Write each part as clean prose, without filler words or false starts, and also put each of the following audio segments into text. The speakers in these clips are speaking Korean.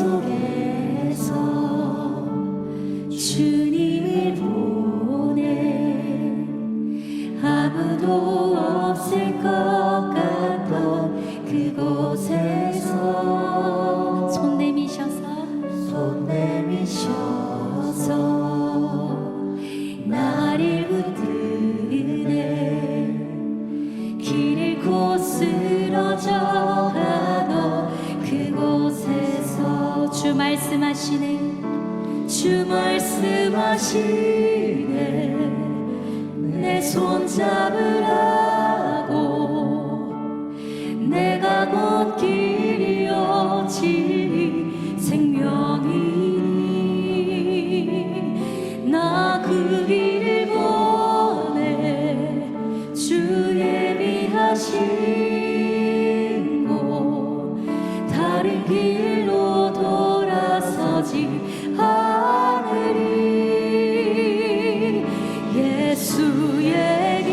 속에서 주님을 보내 아무도 없을 것 같던 그곳에서 손 내미셔서 나를 붙드네 길 잃고 쓰러져 가던 그곳에서 주 말씀하시네 내 손 잡으라고 내가 곧 길이요 진리 생명이니 나 그 길을 보내 주 예비하신 곳 다른 길로 돌아서지 않으리 예수의 길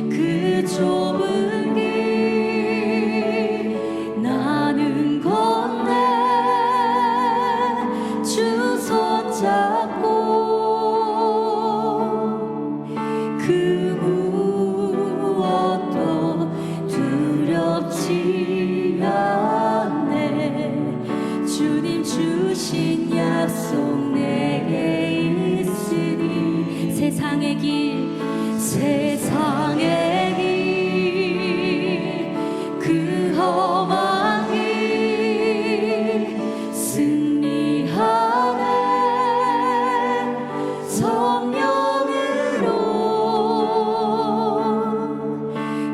그 좁은 길 나는 건네 주 손잡고 그 무엇도 두렵지 않네 주님 주신 약속 내게 있으니 세상의 길 그 험한 길 승리하네 성령으로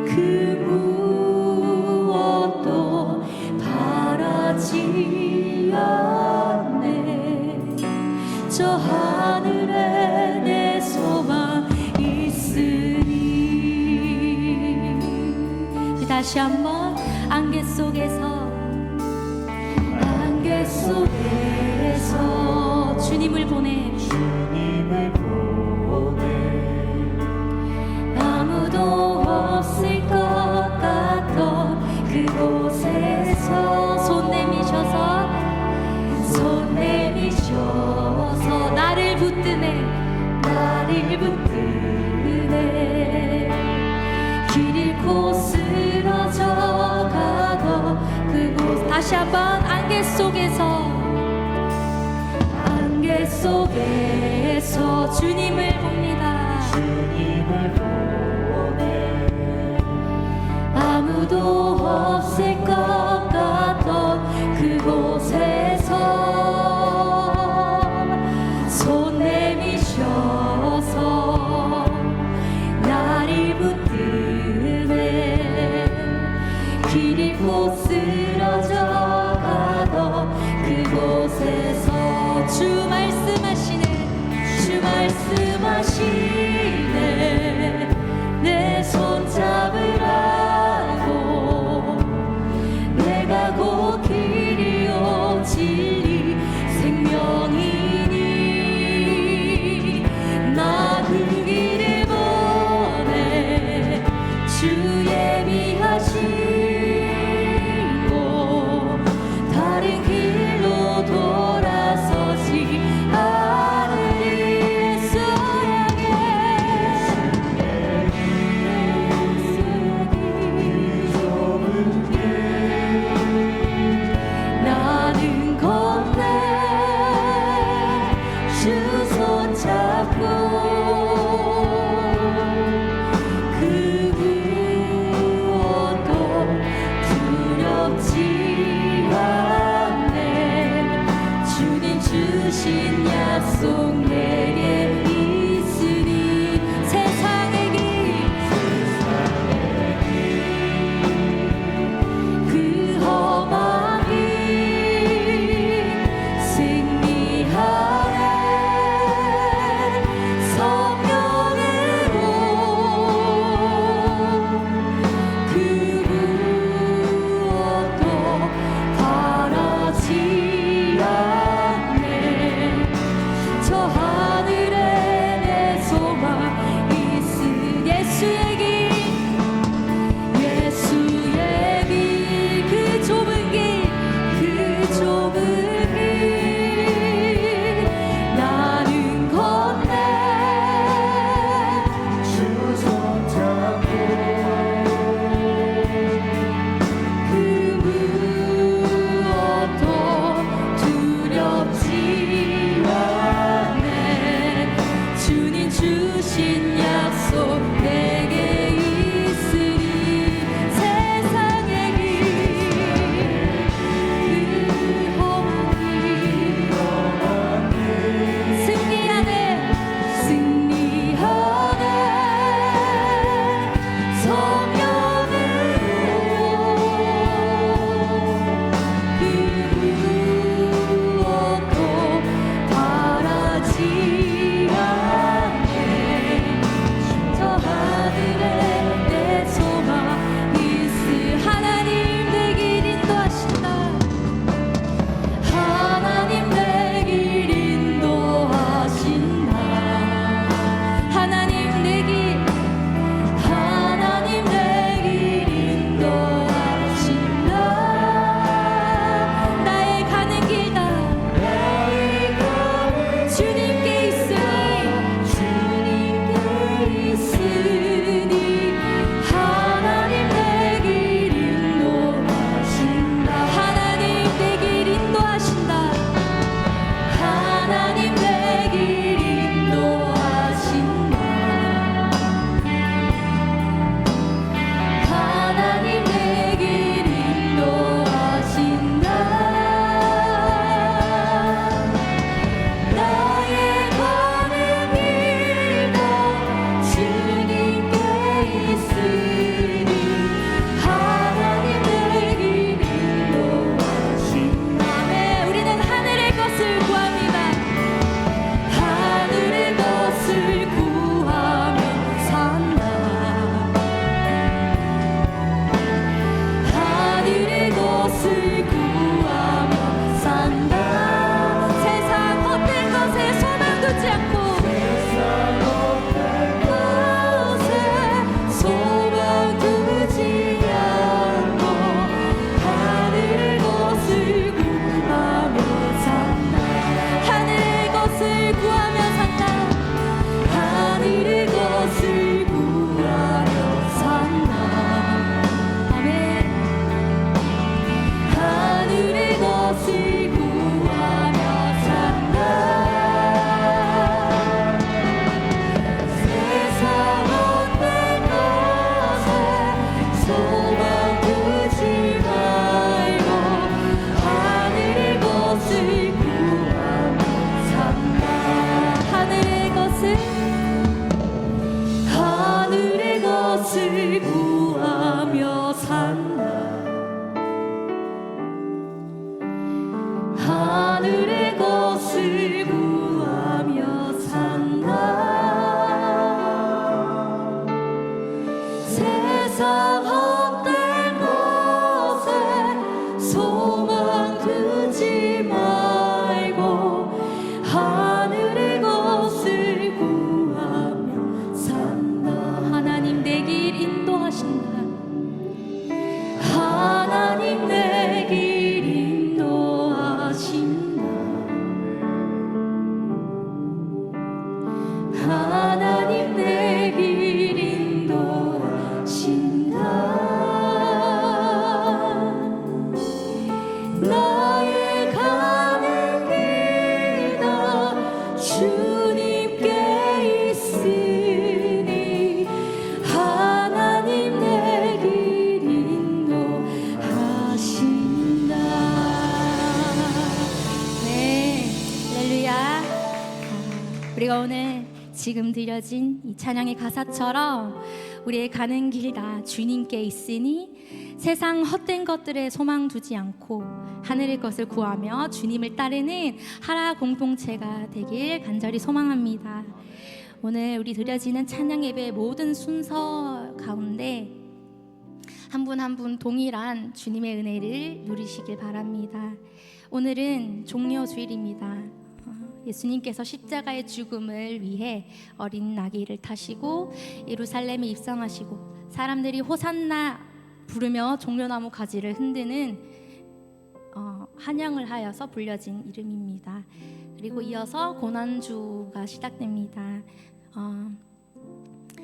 그 무엇도 바라지 않네 저 하늘에 내 소망 있으니 다시 한번 안개 속에서 주님을 보내 아무도 없을 것 같던 그곳에서 손 내미셔서 나를 붙드네 길 잃고 쓰러져 가던 그곳 다시 한번 안개 속에서 주님을 봅니다 아무도 없을 것 같던 그곳에서 손 내미셔서 나를 붙드네 길 잃고 쓰러져 가던 그곳에서 주 말씀하시네 내 손 잡으라고 내가 곧 길이요 진리 생명이니 나 그 길을 보내 주 예비하신 곳 다른 길로 돌아서지 않으리 나는 건네 주 손잡고 그 무엇도 두렵지 않네 주님 주신 약속 내게 있으니 세상의 길 그 험한 길 승리하네 성령으로 그 무엇도 바라지 않네 저 소망 두지 말고 하늘의 것을 구하며 산다. 하나님 내 길 인도하신다. 하나님 내 길 인도하신다. 하나님 내 길 인도하신다. 나의 가는 길 다 주님께 있으니 하나님 내 길 인도하신다. 네, 할렐루야. 우리가 오늘 지금 드려진 이 찬양의 가사처럼 우리의 가는 길 다 주님께 있으니 세상 헛된 것들에 소망 두지 않고 하늘의 것을 구하며 주님을 따르는 하라 공동체가 되길 간절히 소망합니다. 오늘 우리 드려지는 찬양 예배의 모든 순서 가운데 한 분 한 분 동일한 주님의 은혜를 누리시길 바랍니다. 오늘은 종려 주일입니다. 예수님께서 십자가의 죽음을 위해 어린 나귀를 타시고 예루살렘에 입성하시고 사람들이 호산나 부르며 종려나무 가지를 흔드는 환영을 하여서 불려진 이름입니다. 그리고 이어서 고난주가 시작됩니다.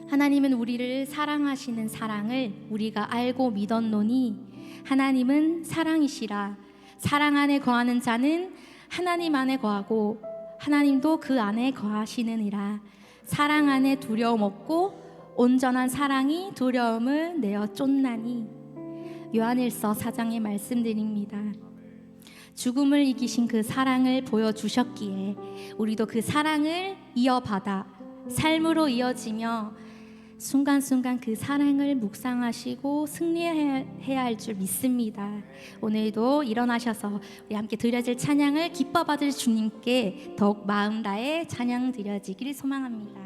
하나님은 우리를 사랑하시는 사랑을 우리가 알고 믿었노니 하나님은 사랑이시라. 사랑 안에 거하는 자는 하나님 안에 거하고 하나님도 그 안에 거하시느니라. 사랑 안에 두려움 없고 온전한 사랑이 두려움을 내어 쫓나니. 요한일서 4장의 말씀드립니다. 죽음을 이기신 그 사랑을 보여주셨기에 우리도 그 사랑을 이어받아 삶으로 이어지며 순간순간 그 사랑을 묵상하시고 승리해야 할 줄 믿습니다. 오늘도 일어나셔서 우리 함께 드려질 찬양을 기뻐 받을 주님께 더욱 마음 다해 찬양 드려지기를 소망합니다.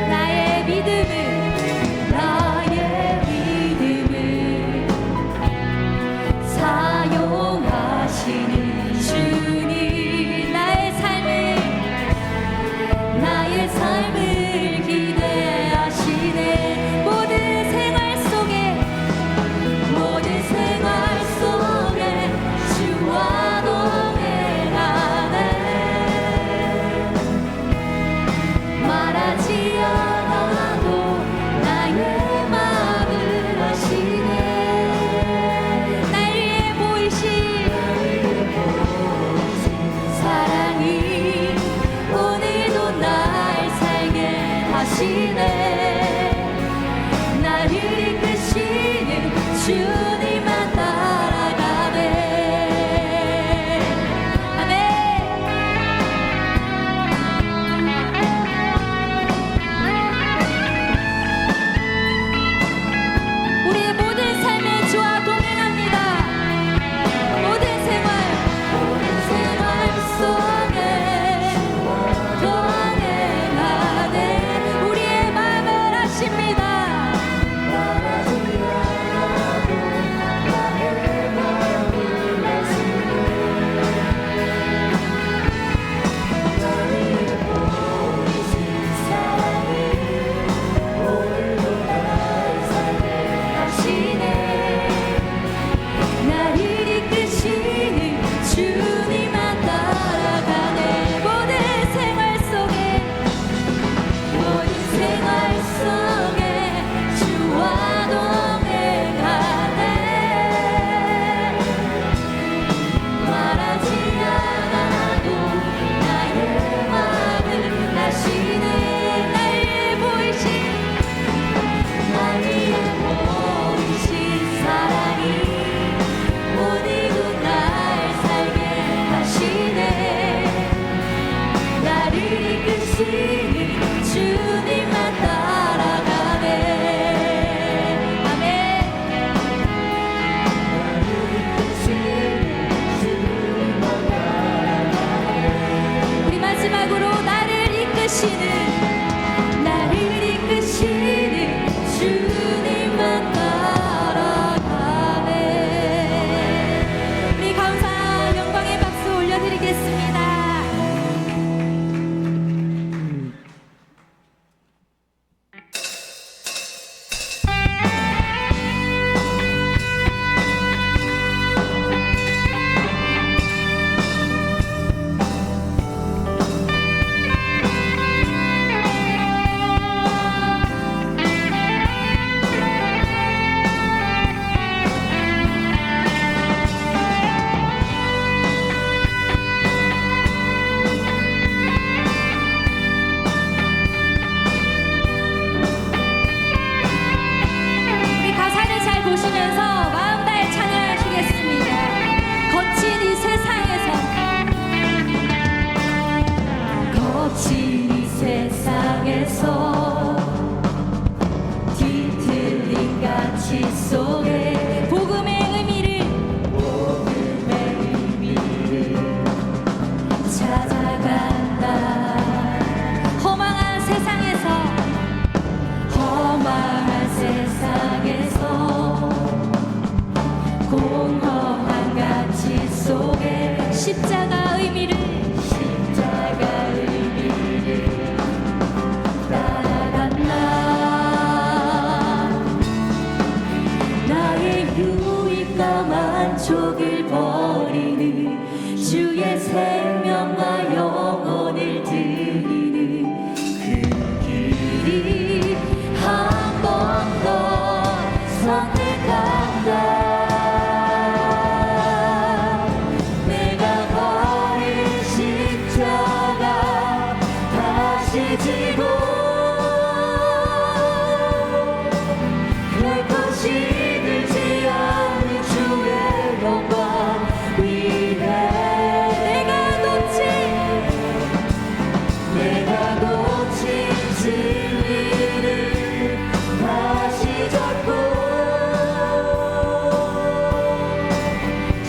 나의 믿음을 보시면서 마음 다해 찬양하시겠습니다. 거친 이 세상에서, 거친 이 세상에서 뒤틀린 가치 속에 복음의 의미를 찾아간다. 허망한 세상에서, 험한 세상에서 공허한 가치 속에 십자가 의미를 따라간다. 나의 유익과 만족을 버리는 주의 생명과 영혼을 드리는 그 길이 한 번 더 선택한다. 내가 버린 십자가 다시 지고 결코 시들지 않는 주의 영광 위에 내가 놓친 진리를 다시 잡고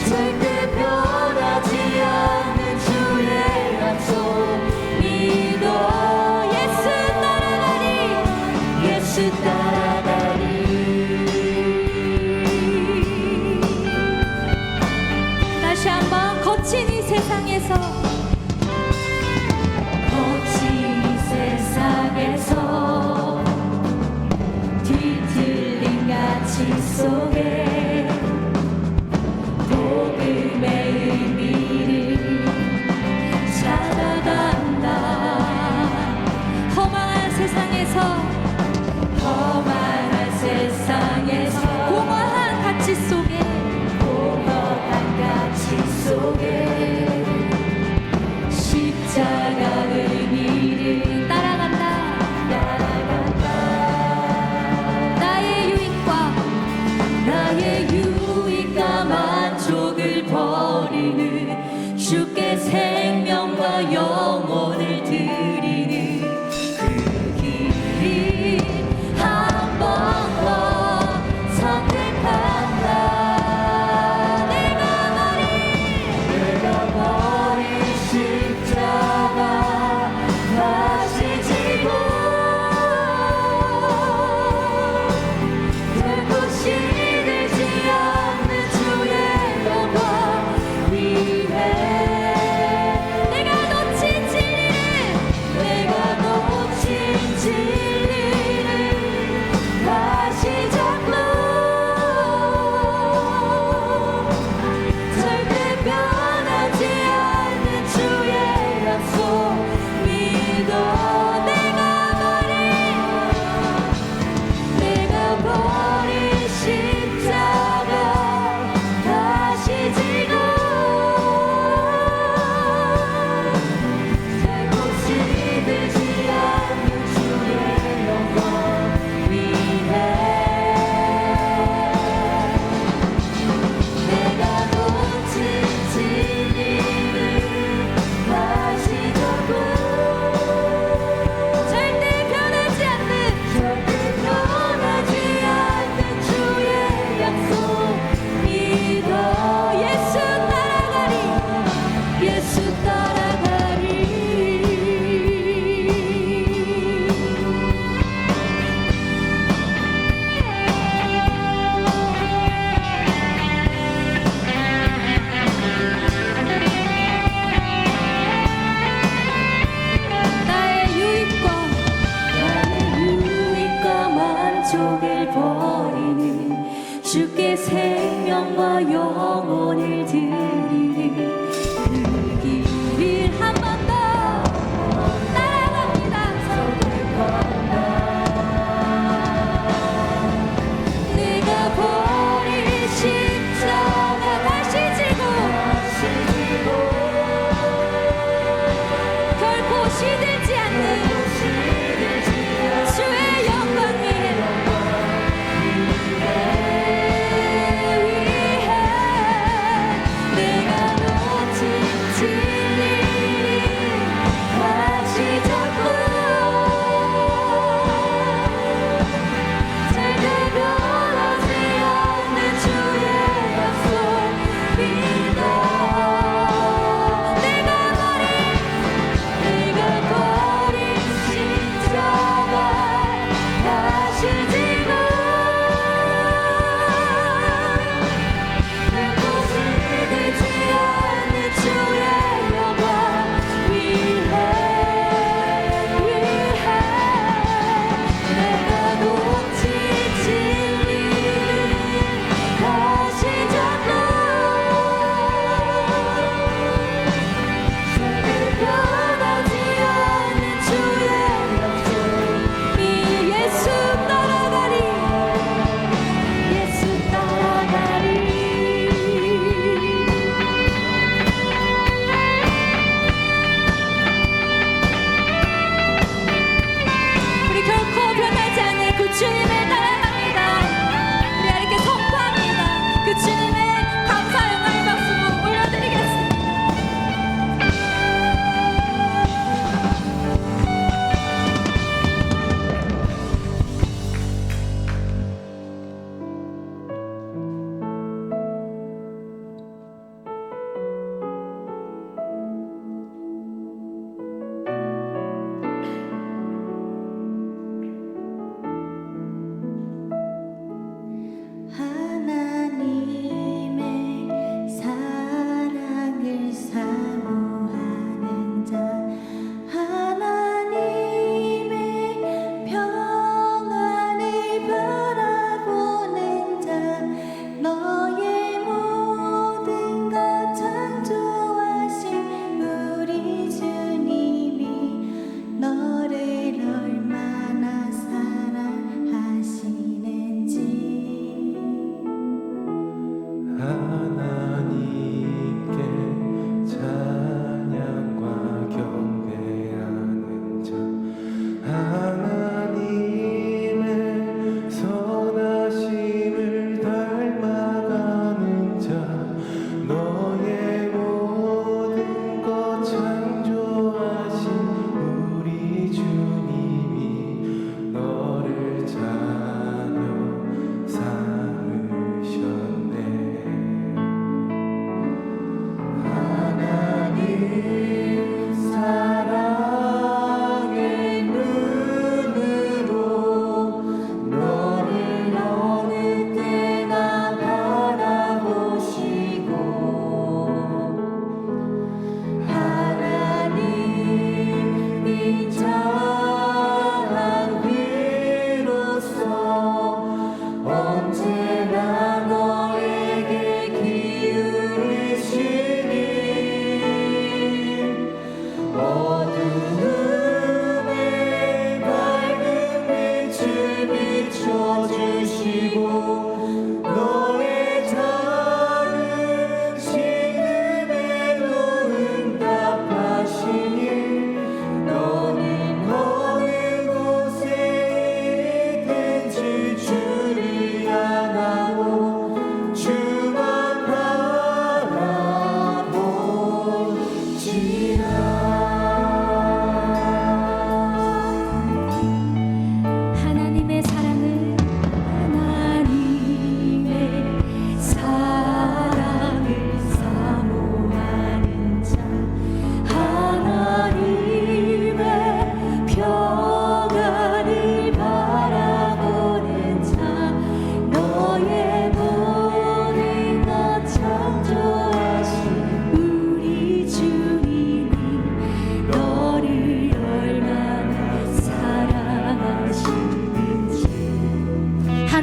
절대 변하지 않는 주의 약속 믿어. 예수 따라가리. 다시 한번 거친 이 세상에서, 거친 이 세상에서 뒤틀린 가치 속에 복음의 의미를 찾아간다. 험한 세상에서, 공허한 가치 속에 십자가 의미를 따라간다. 나의 유익과 만족을 버리는 주께 생명과 영혼을 드리는 그 길이 한 번 더 선택한다. 내가 버린 십자가 다시 지고 결코 시들지 않는 주의 영광 위에 내가 놓친 진리를 다시 잡고 절대 변하지 않는 주의 약속 믿어. 내가 버린 십자가 다시 지고 결코 시들지 않는 주의 영광 위에 내가 놓친 진리를 다시 잡고 절대 변하지 않는 주의 약속 믿어. 예수 따라가리. 나의 유익과 만족을 버리는 주께 생명과 영혼을 드리는 그 길을 한 번 더 따라갑니다. 내가 버린 십자가 다시 지고 결코 시들지 않는 주의 영광 위에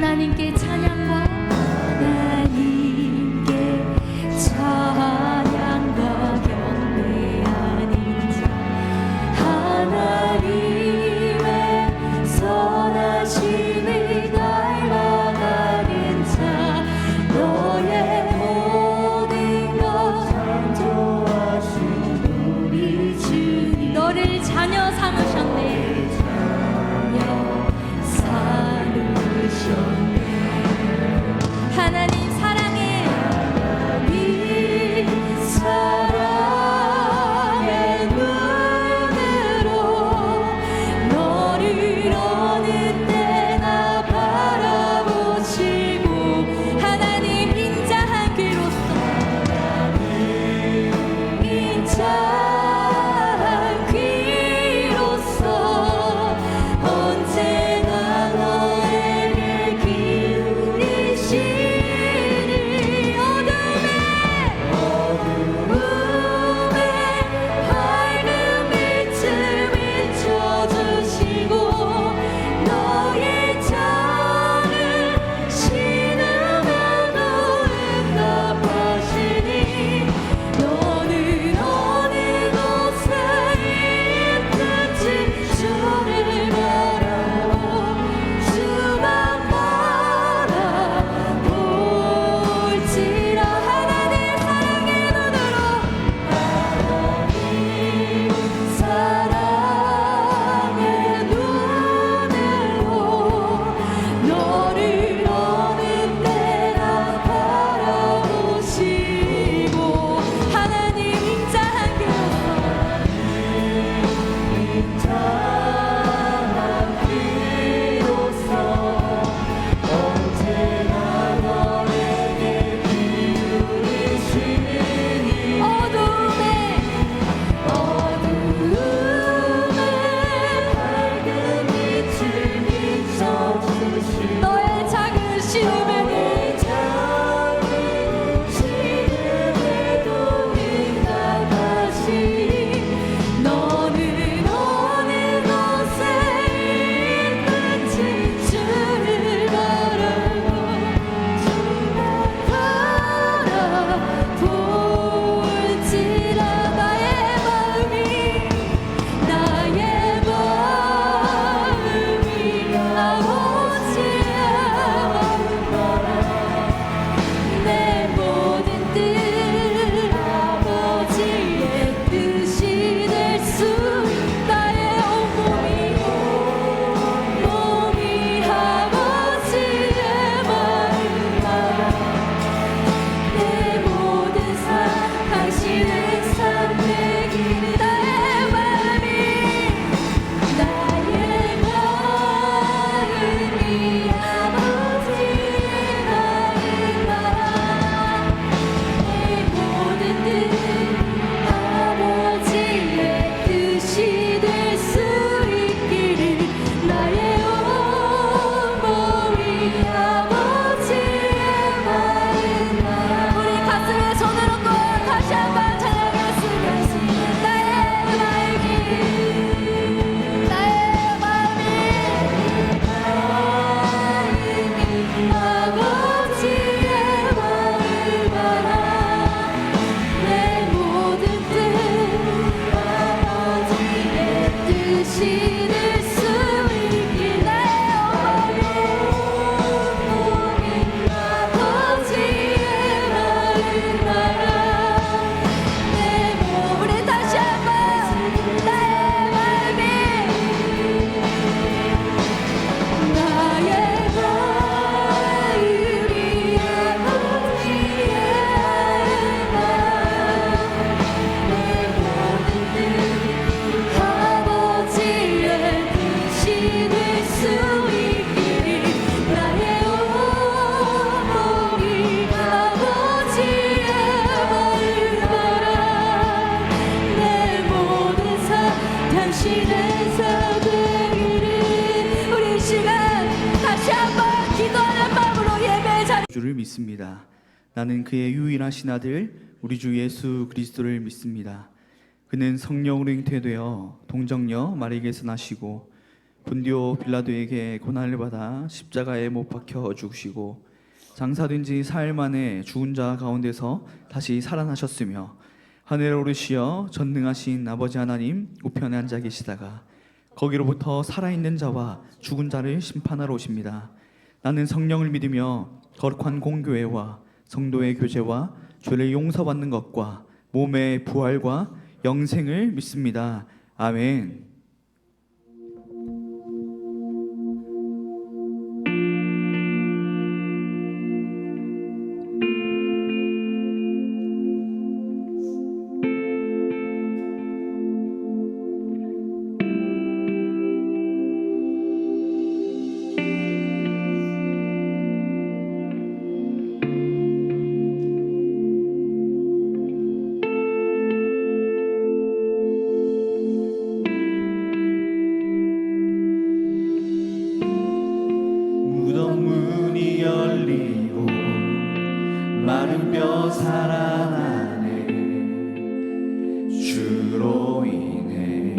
하나님께 찬양과 하나님께 찬양과 경배하는 자 하나님의 선하심을 닮아가는 자 너의 모든 것 창조하신 우리 주님 너를 자녀 삼으셨네 하나님 사랑해 이 사랑의 눈으로 너를 어느 때나 바라보시고 하나님 인자한 귀로서 인자한 귀로서 언제나 너에게 기울이시니 어둠에 밝은 빛을 비춰주시고 너의 잔을 신으면도 응답하시니 너는 어느 곳에 있든지 주를 바라보 주만 바라볼지라 하나님 사랑의 눈으로 하나님 사랑의 눈으로 너를 어느 때나 바라보시고 하나님 인자한 귀로서 언제나 너에게 기울이시니 어둠에 밝은 빛을 비춰주시니 너의 작은 시험에도 응답하시니 너는 어느 곳에 있든지 주를 바라보 주만 바라볼지라 나의 마음이 아버지의 마음바라 내 모든 뜻 아버지의 뜻이 될 수 나의 온몸이 아버지의 마음바라 내 모든 삶 당신의 삶 되기를 나의 마음이 아버지의 마음바라 내 모든 뜻 아버지의 뜻이 될 수 있기를 나의 온몸이 아버지의 마음바라 우리 가슴에 손을 얹고 다시 한번 찬양했으면 나의 마음이 아버지의 마음바라 내 모든 뜻 아버지의 뜻이 될 수 있길 나의 온몸이 아버지의 마음바라 내 몸을 다시 한번 나의 마음이 나의 마음이 아버지의 마음 내 모든 뜻 아버지의 뜻이 될 수 있기를 나의 온몸이 아버지의 마음바라 내 모든 삶 당신의 삶 되기를 우리 이 시간 다시 한번 기도하는 마음으로 예배의 자리 주를 믿습니다. 나는 그의 유일하신 아들 우리 주 예수 그리스도를 믿습니다. 그는 성령으로 잉태되어 동정녀 마리아에게서 나시고 본디오 빌라도에게 고난을 받아 십자가에 못 박혀 죽으시고 장사된 지 사흘 만에 죽은 자 가운데서 다시 살아나셨으며 하늘에 오르시어 전능하신 아버지 하나님 우편에 앉아 계시다가 거기로부터 살아있는 자와 죽은 자를 심판하러 오십니다. 나는 성령을 믿으며 거룩한 공교회와 성도의 교제와 죄를 용서받는 것과 몸의 부활과 영생을 믿습니다. 아멘. 무덤 문이 열리고 마른 뼈 살아나네. 주로 인해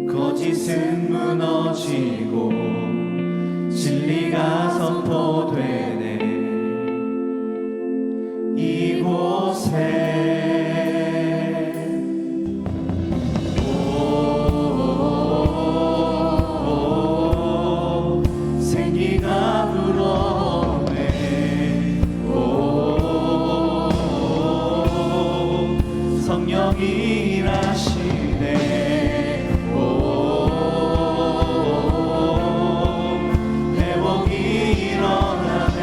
거짓은 무너지고 진리가 선포되네. 이곳에 생기가 불어오네. 성령이 일하시네. 회복이 일어나네.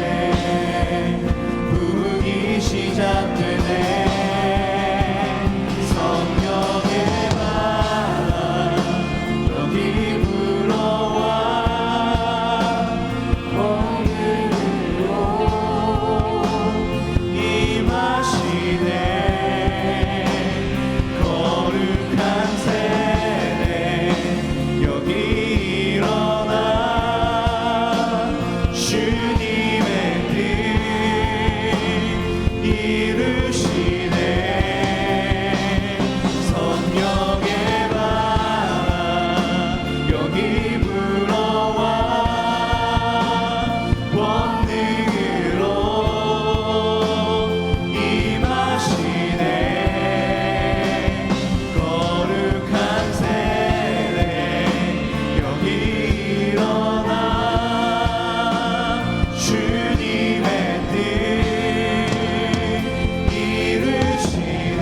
부흥이 시작되네. 성령의 바람 여기 불어와 임하시네. 거룩한 세대 여기 일어나 주님의 뜻 이루시네. 성령의 바람 여기 불어와 권능으로 임하시네. 거룩한 세대 여기 일어나 주님의 뜻 이루시네.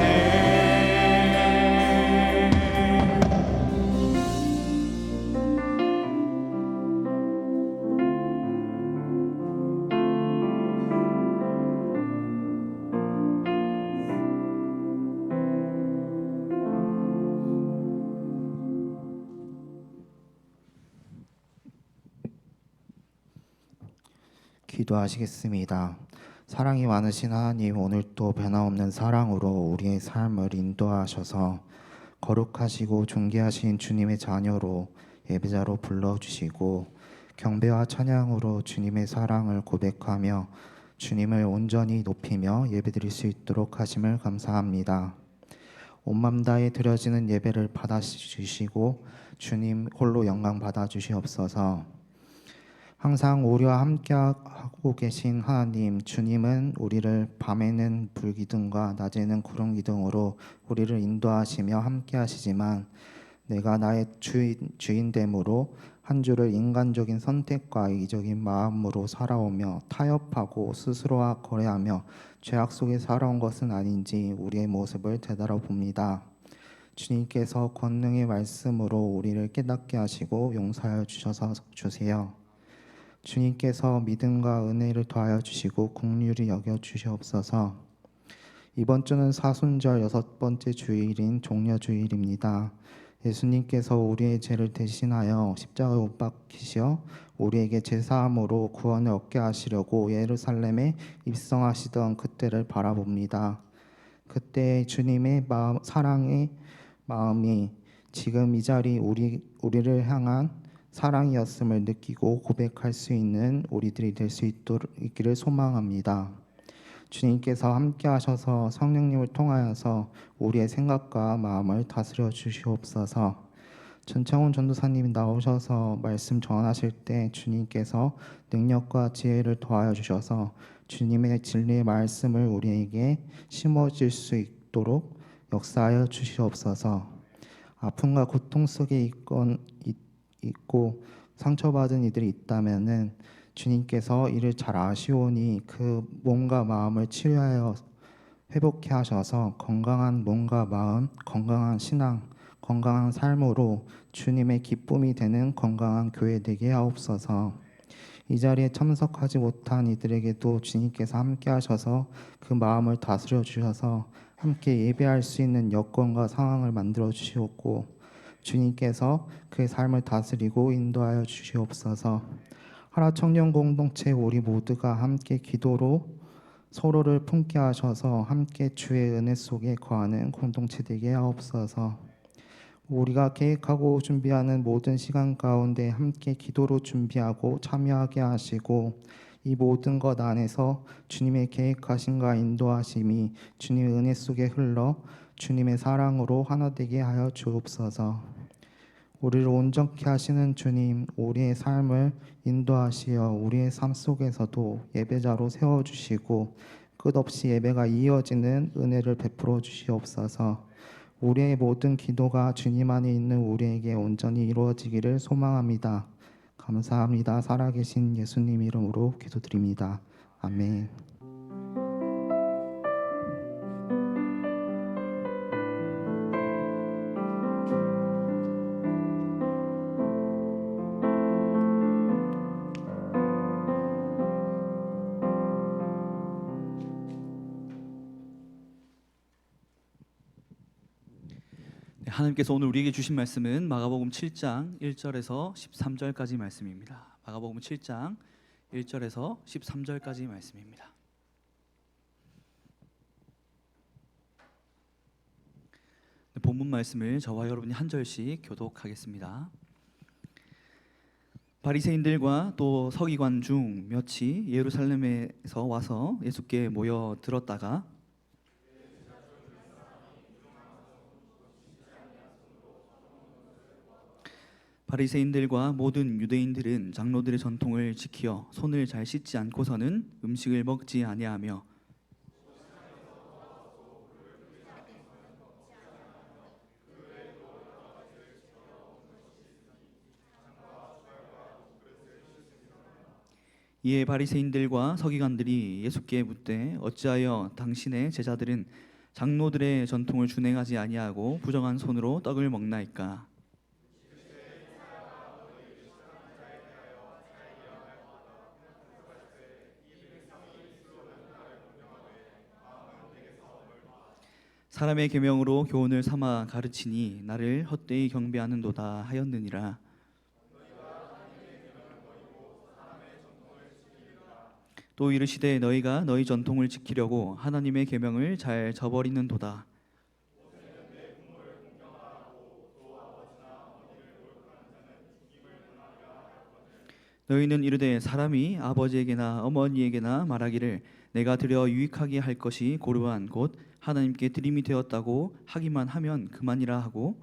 기도하시겠습니다. 사랑이 많으신 하나님, 오늘도 변함없는 사랑으로 우리의 삶을 인도하셔서 거룩하시고 존귀하신 주님의 자녀로 예배자로 불러주시고 경배와 찬양으로 주님의 사랑을 고백하며 주님을 온전히 높이며 예배드릴 수 있도록 하심을 감사합니다. 온맘 다해 드려지는 예배를 받아주시고 주님 홀로 영광 받아주시옵소서. 항상 우리와 함께하고 계신 하나님, 주님은 우리를 밤에는 불기둥과 낮에는 구름기둥으로 우리를 인도하시며 함께하시지만 내가 나의 주인됨으로 한 주를 인간적인 선택과 이기적인 마음으로 살아오며 타협하고 스스로와 거래하며 죄악 속에 살아온 것은 아닌지 우리의 모습을 되돌아봅니다. 주님께서 권능의 말씀으로 우리를 깨닫게 하시고 용서하여 주세요. 주님께서 믿음과 은혜를 더하여 주시고 긍휼히 여겨 주시옵소서. 이번 주는 사순절 6번째 주일인 종려주일입니다. 예수님께서 우리의 죄를 대신하여 십자가에 못 박히시어 우리에게 제사함으로 구원을 얻게 하시려고 예루살렘에 입성하시던 그때를 바라봅니다. 그때 주님의 사랑의 마음이 지금 이 자리 우리를 향한 사랑이었음을 느끼고 고백할 수 있는 우리들이 될 수 있기를 소망합니다. 주님께서 함께 하셔서 성령님을 통하여서 우리의 생각과 마음을 다스려 주시옵소서. 전창훈 전도사님이 나오셔서 말씀 전하실 때 주님께서 능력과 지혜를 더하여 주셔서 주님의 진리의 말씀을 우리에게 심어질 수 있도록 역사하여 주시옵소서. 아픔과 고통 속에 있고 상처받은 이들이 있다면은 주님께서 이를 잘 아시오니 그 몸과 마음을 치유하여 회복케 하셔서 건강한 몸과 마음, 건강한 신앙, 건강한 삶으로 주님의 기쁨이 되는 건강한 교회 되게 하옵소서. 이 자리에 참석하지 못한 이들에게도 주님께서 함께 하셔서 그 마음을 다스려 주셔서 함께 예배할 수 있는 여건과 상황을 만들어 주시옵고 주님께서 그 삶을 다스리고 인도하여 주시옵소서. 하나 청년 공동체 우리 모두가 함께 기도로 서로를 품게 하셔서 함께 주의 은혜 속에 거하는 공동체 되게 하옵소서. 우리가 계획하고 준비하는 모든 시간 가운데 함께 기도로 준비하고 참여하게 하시고 이 모든 것 안에서 주님의 계획하심과 인도하심이 주님의 은혜 속에 흘러 주님의 사랑으로 하나 되게 하여 주옵소서. 우리를 온전케 하시는 주님, 우리의 삶을 인도하시어 우리의 삶 속에서도 예배자로 세워주시고 끝없이 예배가 이어지는 은혜를 베풀어 주시옵소서. 우리의 모든 기도가 주님 안에 있는 우리에게 온전히 이루어지기를 소망합니다. 감사합니다. 살아계신 예수님 이름으로 기도드립니다. 아멘. 하나님께서 오늘 우리에게 주신 말씀은 마가복음 7장 1절에서 13절까지 말씀입니다. 마가복음 7장 1절에서 13절까지 말씀입니다. 본문 말씀을 저와 여러분이 한 절씩 교독하겠습니다. 바리새인들과 또 서기관 중 몇이 예루살렘에서 와서 예수께 모여 들었다가 바리새인들과 모든 유대인들은 장로들의 전통을 지키어 손을 잘 씻지 않고서는 음식을 먹지 아니하며 이에 바리새인들과 서기관들이 예수께 묻되 어찌하여 당신의 제자들은 장로들의 전통을 준행하지 아니하고 부정한 손으로 떡을 먹나이까? 사람의 계명으로 교훈을 삼아 가르치니 나를 헛되이 경배하는도다 하였느니라. 또 이르시되 너희가 너희 전통을 지키려고 하나님의 계명을 잘 저버리는도다. 너희는 이르되 사람이 아버지에게나 어머니에게나 말하기를 내가 드려 유익하게 할 것이 고르한 곧 하나님께 드림이 되었다고 하기만 하면 그만이라 하고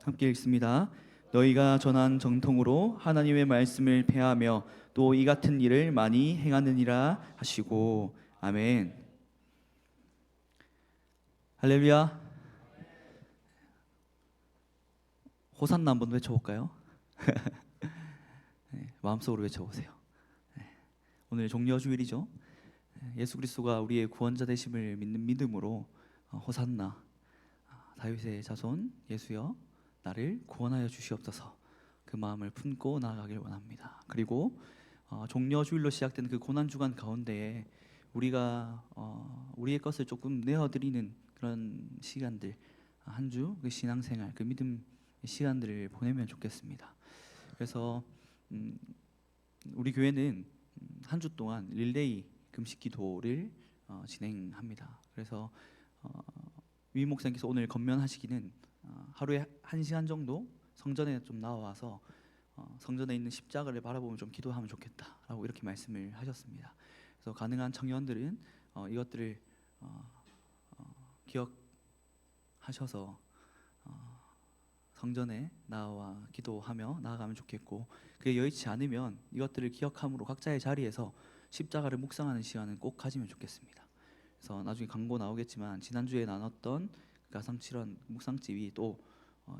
함께 읽습니다. 너희가 전한 정통으로 하나님의 말씀을 폐하며 또 이 같은 일을 많이 행하느니라 하시고 아멘. 할렐루야. 호산나 한번 외쳐볼까요? 네, 마음속으로 외쳐보세요. 네, 오늘 종려주일이죠. 예수 그리스도가 우리의 구원자 되심을 믿는 믿음으로 호산나 다윗의 자손 예수여 나를 구원하여 주시옵소서 그 마음을 품고 나아가길 원합니다. 그리고 종려주일로 시작된 그 고난주간 가운데에 우리가 우리의 것을 조금 내어드리는 그런 시간들 한 주 그 신앙생활 그 믿음 시간들을 보내면 좋겠습니다. 그래서 우리 교회는 한 주 동안 릴레이 금식 기도를 진행합니다. 그래서 위 목사님께서 오늘 건면하시기는 하루에 1시간 정도 성전에 좀 나와서 성전에 있는 십자가를 바라보면 좀 기도하면 좋겠다라고 이렇게 말씀을 하셨습니다. 그래서 가능한 청년들은 이것들을 기억하셔서 성전에 나와 기도하며 나아가면 좋겠고, 그게 여의치 않으면 이것들을 기억함으로 각자의 자리에서 십자가를 묵상하는 시간은 꼭 가지면 좋겠습니다. 그래서 나중에 광고 나오겠지만 지난주에 나눴던 가상칠언 묵상집이 또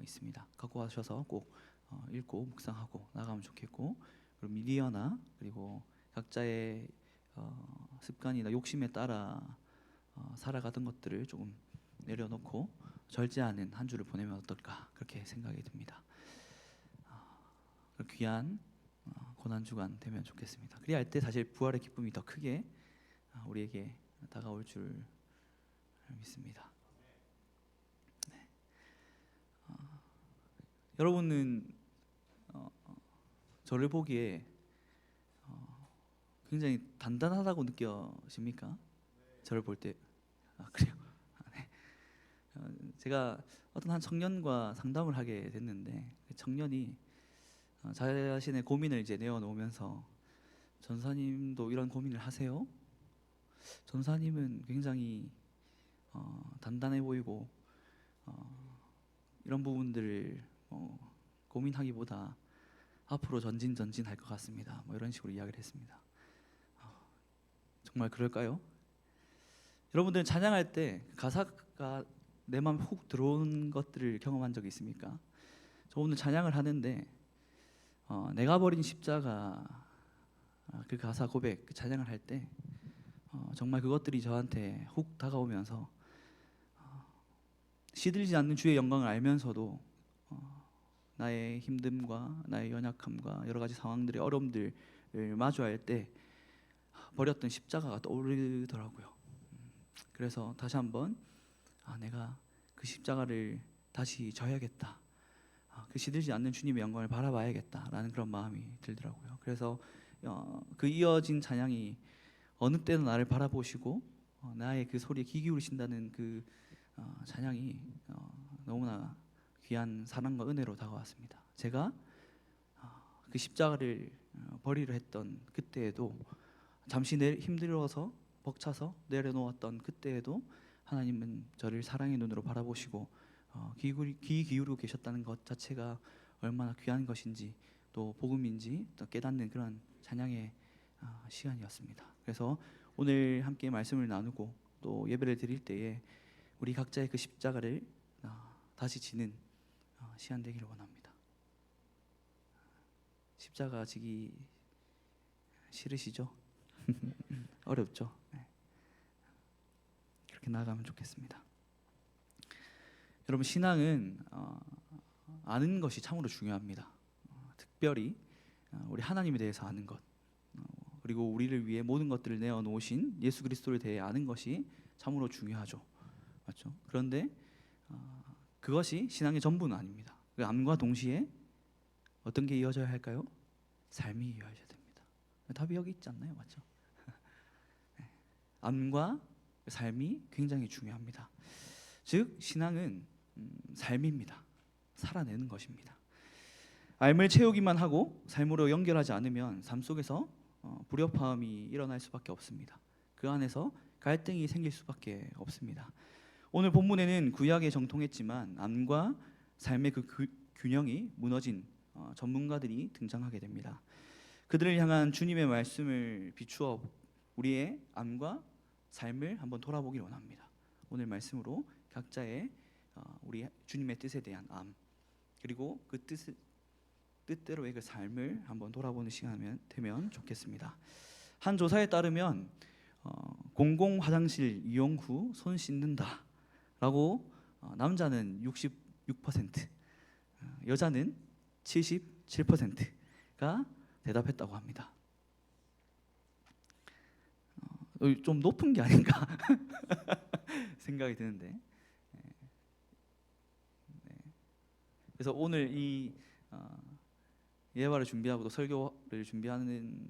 있습니다. 갖고 가셔서 꼭 읽고 묵상하고 나가면 좋겠고, 그리고 미디어나 그리고 각자의 습관이나 욕심에 따라 살아가던 것들을 조금 내려놓고 절제하는 한 주를 보내면 어떨까, 그렇게 생각이 듭니다. 귀한 고난 주간 되면 좋겠습니다. 그래야 할 때 사실 부활의 기쁨이 더 크게 우리에게 다가올 줄 믿습니다. 네. 여러분은 저를 보기에 굉장히 단단하다고 느껴집니까? 저를 볼 때. 그래요? 네. 제가 어떤 한 청년과 상담을 하게 됐는데, 그 청년이 자신의 고민을 이제 내어놓으면서, 전사님도 이런 고민을 하세요? 전사님은 굉장히 단단해 보이고 이런 부분들을 고민하기보다 앞으로 전진할 것 같습니다. 뭐 이런 식으로 이야기를 했습니다. 정말 그럴까요? 여러분들은 찬양할 때 가사가 내 마음에 훅 들어오는 것들을 경험한 적이 있습니까? 저 오늘 찬양을 하는데 내가 버린 십자가, 그 가사 고백, 그 찬양을 할 때 정말 그것들이 저한테 훅 다가오면서 시들지 않는 주의 영광을 알면서도 나의 힘듦과 나의 연약함과 여러 가지 상황들의 어려움들을 마주할 때 버렸던 십자가가 떠오르더라고요. 그래서 다시 한번 내가 그 십자가를 다시 져야겠다, 그 시들지 않는 주님의 영광을 바라봐야겠다라는 그런 마음이 들더라고요. 그래서 그 이어진 찬양이 어느 때도 나를 바라보시고 나의 그 소리에 귀 기울이신다는 그 찬양이 너무나 귀한 사랑과 은혜로 다가왔습니다. 제가 그 십자가를 버리려 했던 그때에도, 잠시 힘들어서 벅차서 내려놓았던 그때에도 하나님은 저를 사랑의 눈으로 바라보시고 귀 기울이고 계셨다는 것 자체가 얼마나 귀한 것인지, 또 복음인지 또 깨닫는 그런 찬양의 시간이었습니다. 그래서 오늘 함께 말씀을 나누고 또 예배를 드릴 때에 우리 각자의 그 십자가를 다시 지는 시간 되기를 원합니다. 십자가 지기 싫으시죠? 어렵죠? 네. 그렇게 나아가면 좋겠습니다. 여러분, 신앙은 아는 것이 참으로 중요합니다. 특별히 우리 하나님에 대해서 아는 것, 그리고 우리를 위해 모든 것들을 내어놓으신 예수 그리스도에 대해 아는 것이 참으로 중요하죠. 맞죠? 그런데 그것이 신앙의 전부는 아닙니다. 그 암과 동시에 어떤 게 이어져야 할까요? 삶이 이어져야 됩니다. 답이 여기 있지 않나요? 맞죠? 네. 암과 삶이 굉장히 중요합니다. 즉 신앙은 삶입니다. 살아내는 것입니다. 삶을 채우기만 하고 삶으로 연결하지 않으면 삶 속에서 불협화음이 일어날 수밖에 없습니다. 그 안에서 갈등이 생길 수밖에 없습니다. 오늘 본문에는 구약에 정통했지만 암과 삶의 그 균형이 무너진 전문가들이 등장하게 됩니다. 그들을 향한 주님의 말씀을 비추어 우리의 암과 삶을 한번 돌아보길 원합니다. 오늘 말씀으로 각자의 우리 주님의 뜻에 대한 암, 그리고 그 뜻대로의 그 삶을 한번 돌아보는 시간이 되면 좋겠습니다. 한 조사에 따르면 공공 화장실 이용 후 손 씻는다라고 남자는 66%, 여자는 77%가 대답했다고 합니다. 좀 높은 게 아닌가 생각이 드는데, 네. 그래서 오늘 이 예화를 준비하고 또 설교를 준비하는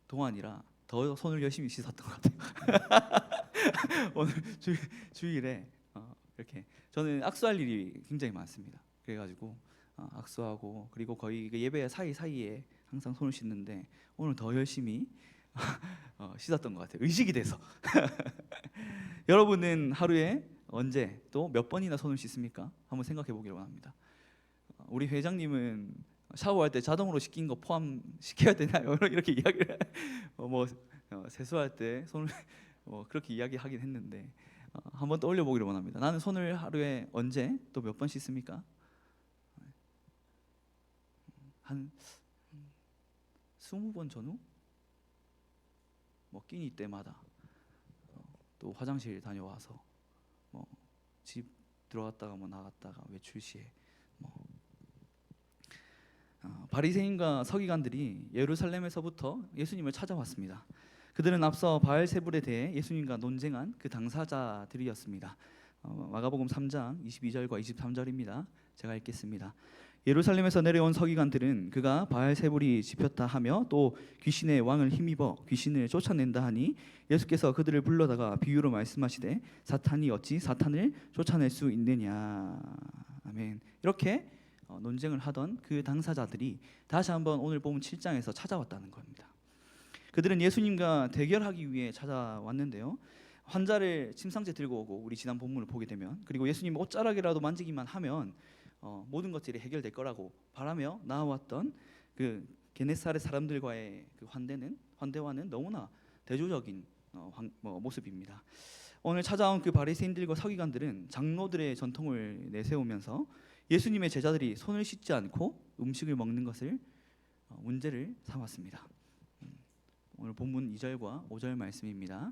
동안이라 더 손을 열심히 씻었던 것 같아요. 오늘 주일에 이렇게 저는 악수할 일이 굉장히 많습니다. 그래가지고 악수하고 그리고 거의 그 예배 사이사이에 항상 손을 씻는데 오늘 더 열심히 씻었던 것 같아요. 의식이 돼서. 여러분은 하루에 언제 또 몇 번이나 손을 씻습니까? 한번 생각해 보기를 원합니다. 우리 회장님은 샤워할 때 자동으로 씻긴 거 포함시켜야 되나요? 이렇게 이야기를 세수할 때 손을 그렇게 이야기하긴 했는데 한번 떠올려 보기를 원합니다. 나는 손을 하루에 언제 또 몇 번 씻습니까? 한 20번 전후? 끼니 때마다 또 화장실 다녀와서 집 들어갔다가 나갔다가 외출 시에 바리새인과 서기관들이 예루살렘에서부터 예수님을 찾아왔습니다. 그들은 앞서 바알세불에 대해 예수님과 논쟁한 그 당사자들이었습니다. 마가복음 3장 22절과 23절입니다. 제가 읽겠습니다. 예루살렘에서 내려온 서기관들은 그가 바알세불이 집혔다 하며 또 귀신의 왕을 힘입어 귀신을 쫓아낸다 하니 예수께서 그들을 불러다가 비유로 말씀하시되 사탄이 어찌 사탄을 쫓아낼 수 있느냐. 아멘. 이렇게 논쟁을 하던 그 당사자들이 다시 한번 오늘 보면 7장에서 찾아왔다는 겁니다. 그들은 예수님과 대결하기 위해 찾아왔는데요. 환자를 침상째 들고 오고 우리 지난 본문을 보게 되면 그리고 예수님 옷자락이라도 만지기만 하면 모든 것들이 해결될 거라고 바라며 나와왔던 그 게네사렛 사람들과의 그 환대와는 너무나 대조적인 모습입니다. 오늘 찾아온 그 바리새인들과 서기관들은 장로들의 전통을 내세우면서 예수님의 제자들이 손을 씻지 않고 음식을 먹는 것을 문제를 삼았습니다. 오늘 본문 2절과 5절 말씀입니다.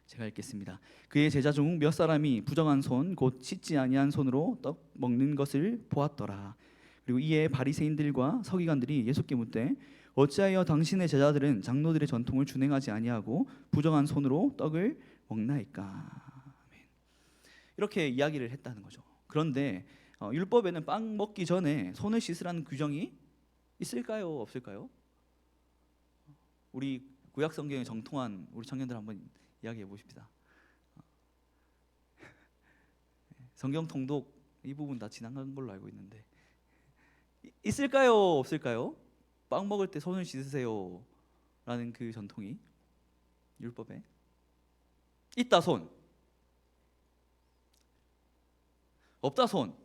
제가 읽겠습니다. 그의 제자 중 몇 사람이 부정한 손 곧 씻지 아니한 손으로 떡 먹는 것을 보았더라. 그리고 이에 바리새인들과 서기관들이 예수께 묻되 어찌하여 당신의 제자들은 장로들의 전통을 준행하지 아니하고 부정한 손으로 떡을 먹나이까. 이렇게 이야기를 했다는 거죠. 그런데 율법에는 빵 먹기 전에 손을 씻으라는 규정이 있을까요? 없을까요? 우리 구약 성경에 정통한 우리 청년들 한번 이야기해 보십시다. 성경 통독 이 부분 다 지나간 걸로 알고 있는데 있을까요? 없을까요? 빵 먹을 때 손을 씻으세요 라는 그 전통이 율법에 있다 손, 없다 손.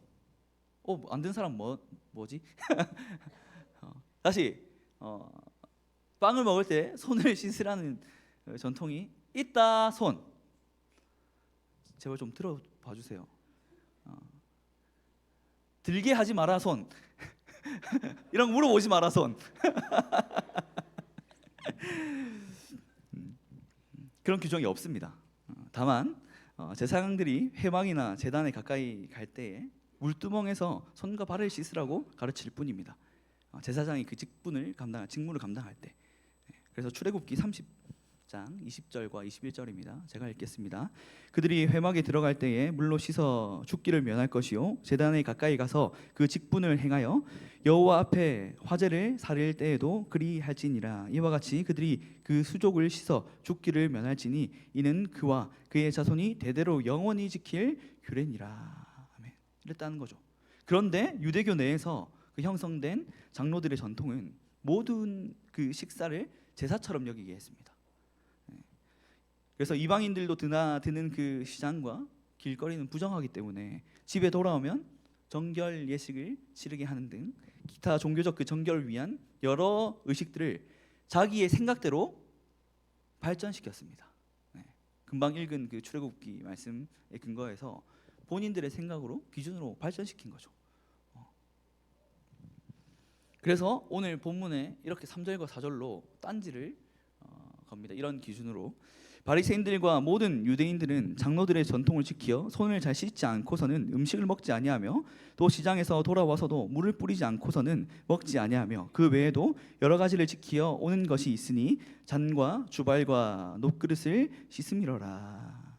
안 된 사람 뭐지? 다시 빵을 먹을 때 손을 씻으라는 전통이 있다 손. 제발 좀 들어봐 주세요. 들게 하지 마라 손. 이런 거 물어보지 마라 손. 그런 규정이 없습니다. 다만 제사장들이 회막이나 제단에 가까이 갈 때에 물두멍에서 손과 발을 씻으라고 가르칠 뿐입니다. 제사장이 그 직무를 감당할 때. 그래서 출애굽기 30장 20절과 21절입니다. 제가 읽겠습니다. 그들이 회막에 들어갈 때에 물로 씻어 죽기를 면할 것이요 제단에 가까이 가서 그 직분을 행하여 여호와 앞에 화제를 사릴 때에도 그리할지니라. 이와 같이 그들이 그 수족을 씻어 죽기를 면할지니 이는 그와 그의 자손이 대대로 영원히 지킬 규례니라. 아멘. 이랬다는 거죠. 그런데 유대교 내에서 그 형성된 장로들의 전통은 모든 그 식사를 제사처럼 여기게 했습니다. 그래서 이방인들도 드나드는 그 시장과 길거리는 부정하기 때문에 집에 돌아오면 정결 예식을 치르게 하는 등 기타 종교적 그 정결을 위한 여러 의식들을 자기의 생각대로 발전시켰습니다. 금방 읽은 그 출애굽기 말씀에 근거해서 본인들의 생각으로 기준으로 발전시킨 거죠. 그래서 오늘 본문에 이렇게 3절과 4절로 딴지를 겁니다. 이런 기준으로 바리새인들과 모든 유대인들은 장로들의 전통을 지키어 손을 잘 씻지 않고서는 음식을 먹지 아니하며 또 시장에서 돌아와서도 물을 뿌리지 않고서는 먹지 아니하며 그 외에도 여러 가지를 지키어 오는 것이 있으니 잔과 주발과 놋그릇을 씻음이로라.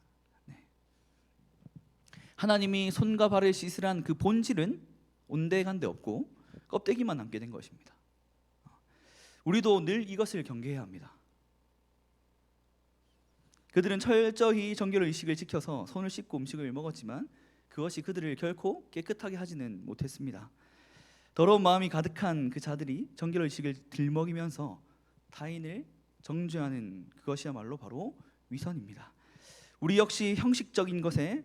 하나님이 손과 발을 씻으란 그 본질은 온데간데 없고 껍데기만 남게 된 것입니다. 우리도 늘 이것을 경계해야 합니다. 그들은 철저히 정결 의식을 지켜서 손을 씻고 음식을 먹었지만 그것이 그들을 결코 깨끗하게 하지는 못했습니다. 더러운 마음이 가득한 그 자들이 정결의식을 들먹이면서 타인을 정죄하는 그것이야말로 바로 위선입니다. 우리 역시 형식적인 것에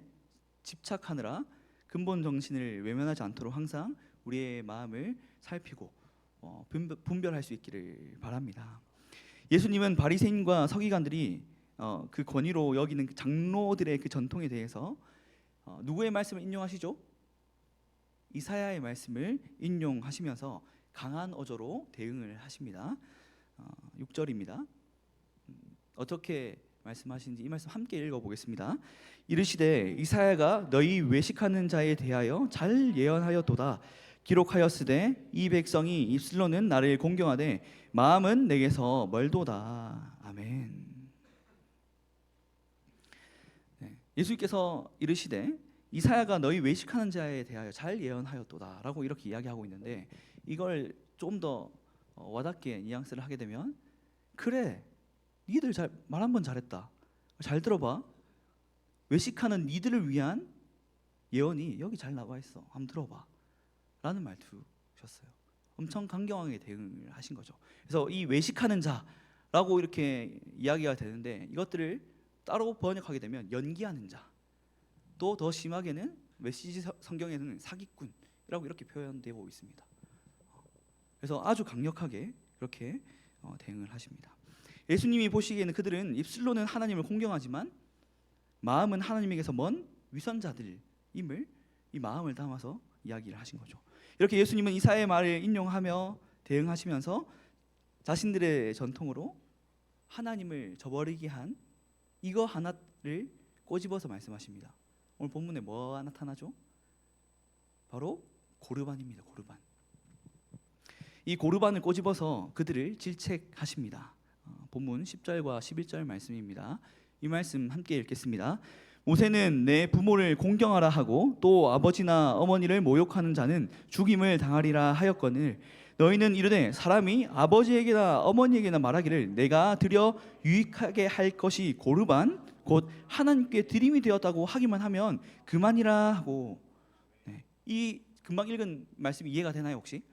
집착하느라 근본 정신을 외면하지 않도록 항상 우리의 마음을 살피고 분별할 수 있기를 바랍니다. 예수님은 바리새인과 서기관들이 그 권위로 여기는 그 장로들의 그 전통에 대해서 누구의 말씀을 인용하시죠? 이사야의 말씀을 인용하시면서 강한 어조로 대응을 하십니다. 6절입니다. 어떻게 말씀하시는지 이 말씀 함께 읽어보겠습니다. 이르시되 이사야가 너희 외식하는 자에 대하여 잘 예언하였도다. 기록하였으되 이 백성이 입술로는 나를 공경하되 마음은 내게서 멀도다. 아멘. 네, 예수님께서 이르시되 이사야가 너희 외식하는 자에 대하여 잘 예언하였도다 라고 이렇게 이야기하고 있는데, 이걸 좀 더 와닿게 뉘앙스를 하게 되면, 그래 니들 말 한 번 잘했다, 잘 들어봐, 외식하는 니들을 위한 예언이 여기 잘 나와 있어, 한번 들어봐 라는 말투셨어요. 엄청 강경하게 대응을 하신 거죠. 그래서 이 외식하는 자라고 이렇게 이야기가 되는데, 이것들을 따로 번역하게 되면 연기하는 자, 또 더 심하게는 메시지 성경에는 사기꾼이라고 이렇게 표현되고 있습니다. 그래서 아주 강력하게 그렇게 대응을 하십니다. 예수님이 보시기에는 그들은 입술로는 하나님을 공경하지만 마음은 하나님에게서 먼 위선자들임을 이 마음을 담아서 이야기를 하신 거죠. 이렇게 예수님은 이사야의 말을 인용하며 대응하시면서 자신들의 전통으로 하나님을 저버리게 한 이거 하나를 꼬집어서 말씀하십니다. 오늘 본문에 뭐가 나타나죠? 바로 고르반입니다. 고르반. 이 고르반을 꼬집어서 그들을 질책하십니다. 본문 10절과 11절 말씀입니다. 이 말씀 함께 읽겠습니다. 모세는 내 부모를 공경하라 하고 또 아버지나 어머니를 모욕하는 자는 죽임을 당하리라 하였거늘 너희는 이르되 사람이 아버지에게나 어머니에게나 말하기를 내가 드려 유익하게 할 것이 고르반 곧 하나님께 드림이 되었다고 하기만 하면 그만이라 하고. 네, 이 금방 읽은 말씀이 이해가 되나요 혹시?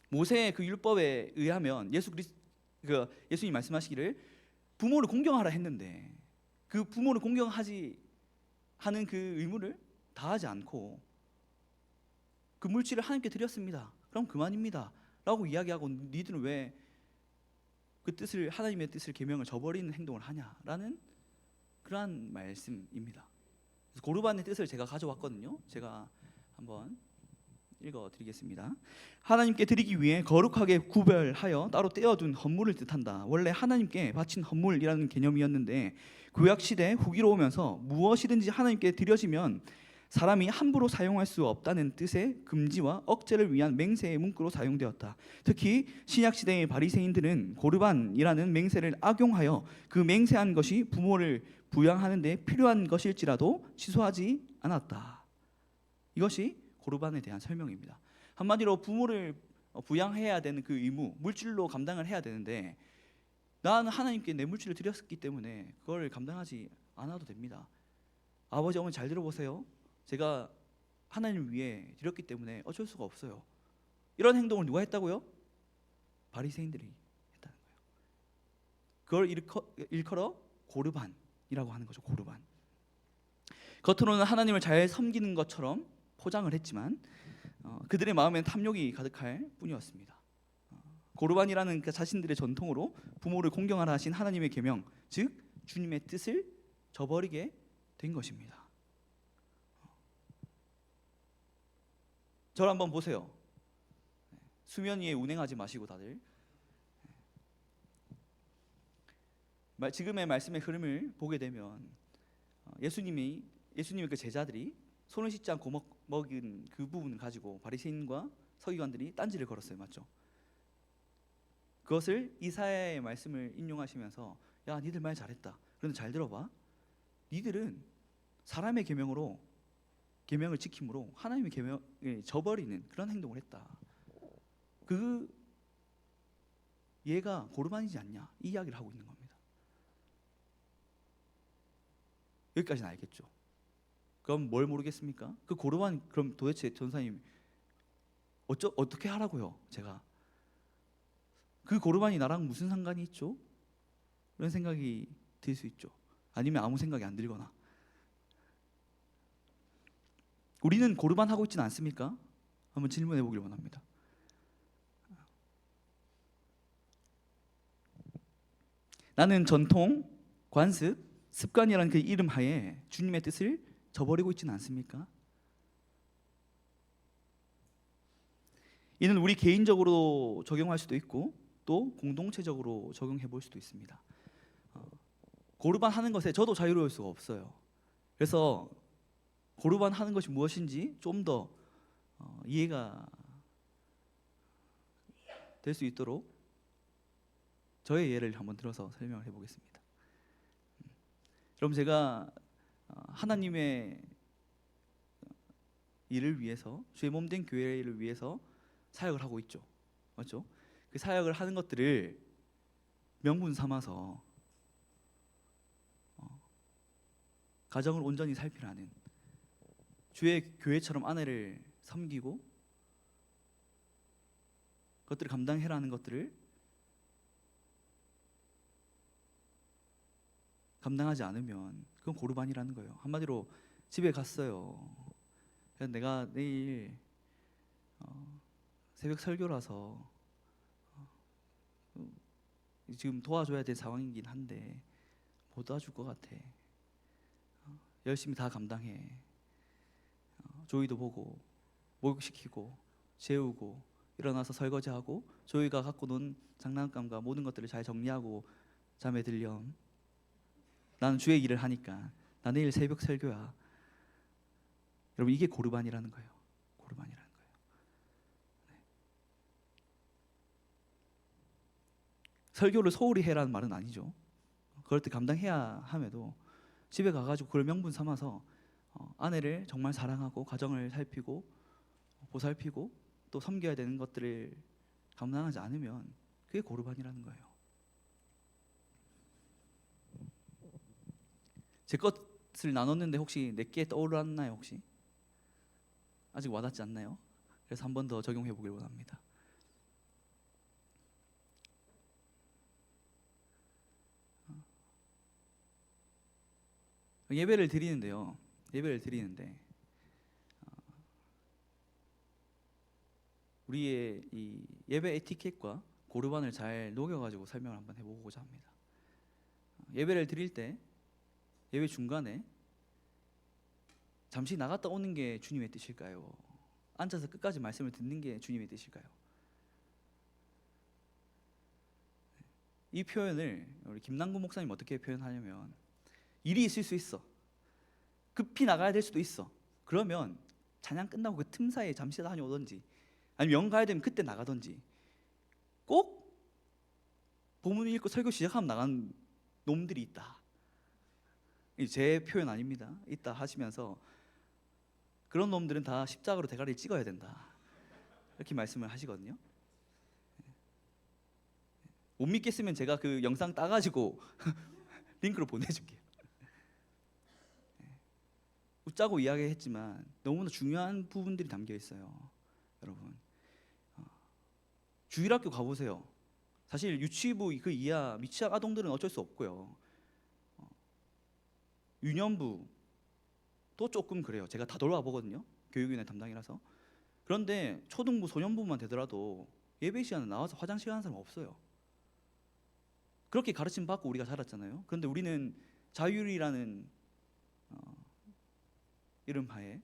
모세의 그 율법에 의하면 예수님 말씀하시기를 부모를 공경하라 했는데, 그 부모를 공경하지 하는 그 의무를 다하지 않고 그 물질을 하나님께 드렸습니다. 그럼 그만입니다 라고 이야기하고 니들은 왜 그 뜻을, 하나님의 뜻을, 계명을 저버리는 행동을 하냐라는 그러한 말씀입니다. 그래서 고르반의 뜻을 제가 가져왔거든요. 제가 한번 읽어드리겠습니다. 하나님께 드리기 위해 거룩하게 구별하여 따로 떼어둔 헌물을 뜻한다. 원래 하나님께 바친 헌물이라는 개념이었는데 구약시대 후기로 오면서 무엇이든지 하나님께 드려지면 사람이 함부로 사용할 수 없다는 뜻의 금지와 억제를 위한 맹세의 문구로 사용되었다. 특히 신약시대의 바리새인들은 고르반이라는 맹세를 악용하여 그 맹세한 것이 부모를 부양하는 데 필요한 것일지라도 취소하지 않았다. 이것이 고르반에 대한 설명입니다. 한마디로 부모를 부양해야 되는 그 의무, 물질로 감당을 해야 되는데 나는 하나님께 내 물질을 드렸기 때문에 그걸 감당하지 않아도 됩니다. 아버지 어머니 잘 들어보세요. 제가 하나님을 위해 드렸기 때문에 어쩔 수가 없어요. 이런 행동을 누가 했다고요? 바리새인들이 했다는 거예요. 그걸 일컬어 고르반이라고 하는 거죠. 고르반. 겉으로는 하나님을 잘 섬기는 것처럼 포장을 했지만 그들의 마음엔 탐욕이 가득할 뿐이었습니다. 고르반이라는 그 자신들의 전통으로 부모를 공경하라 하신 하나님의 계명, 즉 주님의 뜻을 저버리게 된 것입니다. 저를 한번 보세요. 수면 위에 운행하지 마시고 다들 지금의 말씀의 흐름을 보게 되면 예수님의 그 제자들이 손을 씻지 않고 먹은 그 부분을 가지고 바리새인과 서기관들이 딴지를 걸었어요. 맞죠? 그것을 이사야의 말씀을 인용하시면서 야 니들 말 잘했다. 그런데 잘 들어봐. 니들은 사람의 계명을 지킴으로 하나님의 계명을 저버리는 그런 행동을 했다. 그 얘가 고르반이지 않냐 이 이야기를 하고 있는 겁니다. 여기까지는 알겠죠? 그럼 뭘 모르겠습니까? 그 고르반 그럼 도대체 전사님 어떻게 하라고요? 제가 그 고르반이 나랑 무슨 상관이 있죠? 이런 생각이 들 수 있죠. 아니면 아무 생각이 안 들거나. 우리는 고르반 하고 있지는 않습니까? 한번 질문해 보길 원합니다. 나는 전통, 관습, 습관이라는 그 이름 하에 주님의 뜻을 저버리고 있지는 않습니까? 이는 우리 개인적으로 적용할 수도 있고 또 공동체적으로 적용해 볼 수도 있습니다. 고르반 하는 것에 저도 자유로울 수가 없어요. 그래서 고르반 하는 것이 무엇인지 좀 더 이해가 될 수 있도록 저의 예를 한번 들어서 설명을 해보겠습니다. 여러분, 제가 하나님의 일을 위해서, 주의 몸된 교회를 위해서 사역을 하고 있죠. 맞죠? 그 사역을 하는 것들을 명분 삼아서 가정을 온전히 살피라는, 주의 교회처럼 아내를 섬기고 그것들을 감당해라는 것들을 감당하지 않으면 그건 고르반이라는 거예요. 한마디로 집에 갔어요. 그래서 내가 내일 새벽 설교라서 지금 도와줘야 될 상황이긴 한데 못 도와줄 것 같아. 열심히 다 감당해. 조이도 보고 목욕시키고 재우고 일어나서 설거지하고 조이가 갖고 논 장난감과 모든 것들을 잘 정리하고 잠에 들렴. 나는 주의 일을 하니까 나 내일 새벽 설교야. 여러분, 이게 고르반이라는 거예요. 고르반이라는 거예요. 네. 설교를 소홀히 해라는 말은 아니죠. 그럴 때 감당해야 함에도 집에 가가지고 그걸 명분 삼아서 아내를 정말 사랑하고 가정을 살피고 보살피고 또 섬겨야 되는 것들을 감당하지 않으면 그게 고르반이라는 거예요. 제 것을 나눴는데 혹시 내게 떠올랐나요? 혹시 아직 와닿지 않나요? 그래서 한 번 더 적용해 보길 원합니다. 예배를 드리는데요. 예배를 드리는데 우리의 이 예배 에티켓과 고르반을 잘 녹여가지고 설명을 한번 해보고자 합니다. 예배를 드릴 때 예배 중간에 잠시 나갔다 오는 게 주님의 뜻일까요? 앉아서 끝까지 말씀을 듣는 게 주님의 뜻일까요? 이 표현을 우리 김남구 목사님 어떻게 표현하냐면, 일이 있을 수 있어. 급히 나가야 될 수도 있어. 그러면 찬양 끝나고 그 틈 사이에 잠시 다녀오든지 아니면 영 가야 되면 그때 나가든지, 꼭 본문 읽고 설교 시작하면 나간 놈들이 있다. 제 표현 아닙니다. 있다 하시면서 그런 놈들은 다 십자가로 대가리를 찍어야 된다. 이렇게 말씀을 하시거든요. 못 믿겠으면 제가 그 영상 따가지고 링크로 보내줄게요. 웃자고 이야기했지만 너무나 중요한 부분들이 담겨 있어요. 여러분, 주일학교 가보세요. 사실 유치부 그 이하 미취학 아동들은 어쩔 수 없고요. 유년부 또 조금 그래요. 제가 다 돌아보거든요. 교육위원회 담당이라서. 그런데 초등부, 소년부만 되더라도 예배 시간에 나와서 화장실 가는 사람 없어요. 그렇게 가르침 받고 우리가 자랐잖아요. 그런데 우리는 자율이라는 이름 하에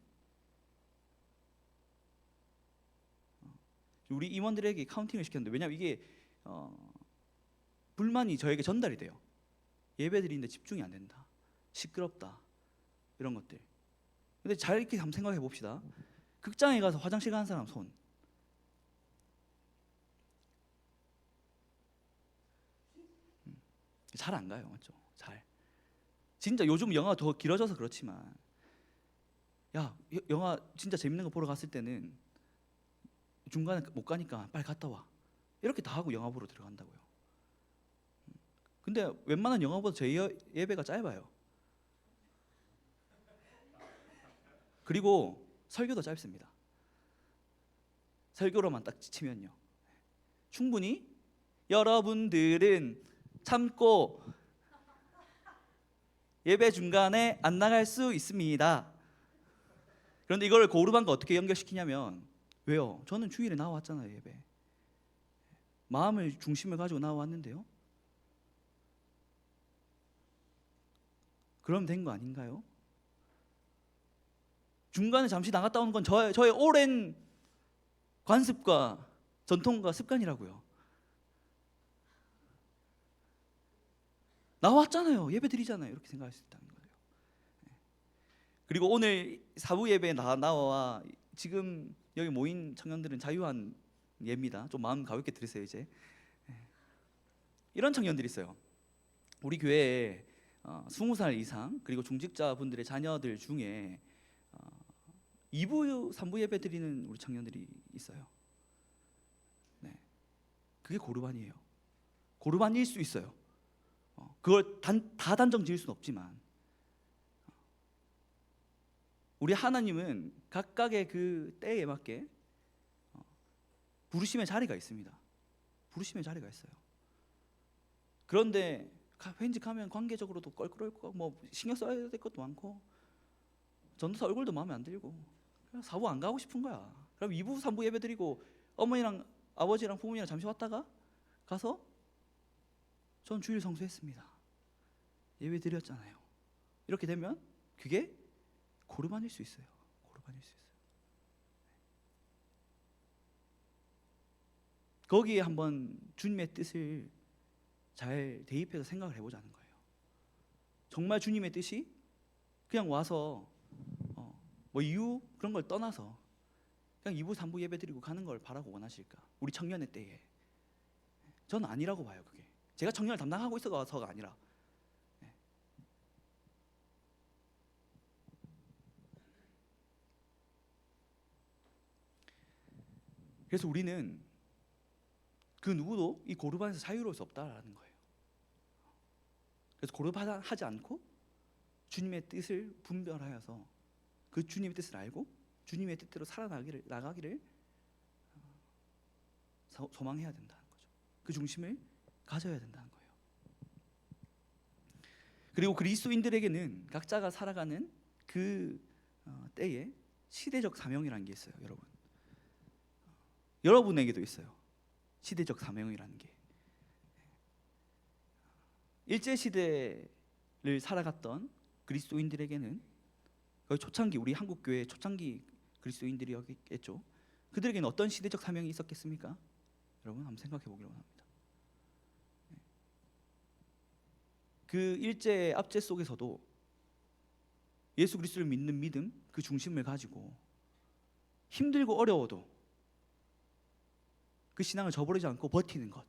우리 임원들에게 카운팅을 시켰는데, 왜냐하면 이게 불만이 저에게 전달이 돼요. 예배 드리는데 집중이 안 된다, 시끄럽다, 이런 것들. 근데 잘 이렇게 한번 생각해 봅시다. 극장에 가서 화장실 가는 사람 손. 잘 안 가요, 맞죠? 잘. 진짜 요즘 영화 더 길어져서 그렇지만, 야, 영화 진짜 재밌는 거 보러 갔을 때는 중간에 못 가니까 빨리 갔다 와, 이렇게 다 하고 영화 보러 들어간다고요. 근데 웬만한 영화보다 제 예배가 짧아요. 그리고 설교도 짧습니다. 설교로만 딱 치면요. 충분히 여러분들은 참고 예배 중간에 안 나갈 수 있습니다. 그런데 이걸 고르반과 어떻게 연결시키냐면, 왜요? 저는 주일에 나왔잖아요. 예배 마음을 중심을 가지고 나왔는데요. 그럼 된 거 아닌가요? 중간에 잠시 나갔다 오는 건 저의 오랜 관습과 전통과 습관이라고요. 나왔잖아요. 예배 드리잖아요. 이렇게 생각할 수 있다는 거예요. 그리고 오늘 사부 예배에 나와 지금 여기 모인 청년들은 자유한 예입니다. 좀 마음 가볍게 들으세요. 이제 이런 청년들이 있어요. 우리 교회에 20살 이상 그리고 중직자분들의 자녀들 중에 2부, 3부 예배 드리는 우리 청년들이 있어요. 네, 그게 고르반이에요. 고르반일 수 있어요. 그걸 다 단정 지을 수는 없지만, 우리 하나님은 각각의 그 때에 맞게 부르심의 자리가 있습니다. 부르심의 자리가 있어요. 그런데 왠지 가면 관계적으로도 껄끄러울고 뭐 신경 써야 될 것도 많고 전도사 얼굴도 마음에 안 들고 그냥 사부 안 가고 싶은 거야. 그럼 2부, 3부 예배 드리고 어머니랑 아버지랑 부모님이랑 잠시 왔다가 가서 전 주일 성수했습니다. 예배 드렸잖아요. 이렇게 되면 그게 고르반일 수 있어요. 고르반일 수 있어요. 거기에 한번 주님의 뜻을 잘 대입해서 생각을 해보자는 거예요. 정말 주님의 뜻이 그냥 와서 뭐 이유 그런 걸 떠나서 그냥 2부, 3부 예배 드리고 가는 걸 바라고 원하실까? 우리 청년의 때에. 저는 아니라고 봐요. 그게 제가 청년을 담당하고 있어서가 아니라. 그래서 우리는 그 누구도 이 고르반에서 자유로울 수 없다라는 거예요. 그래서 고르반하지 않고 주님의 뜻을 분별하여서 그 주님의 뜻을 알고 주님의 뜻대로 나가기를 소망해야 된다는 거죠. 그 중심을 가져야 된다는 거예요. 그리고 그리스도인들에게는 각자가 살아가는 그 때에 시대적 사명이라는 게 있어요. 여러분에게도 있어요. 시대적 사명이라는 게. 일제 시대를 살아갔던 그리스도인들에게는 거의 초창기 우리 한국 교회 초창기 그리스도인들이었겠죠. 그들에게는 어떤 시대적 사명이 있었겠습니까? 여러분 한번 생각해 보기를 원합니다. 그 일제의 압제 속에서도 예수 그리스도를 믿는 믿음 그 중심을 가지고 힘들고 어려워도 그 신앙을 저버리지 않고 버티는 것,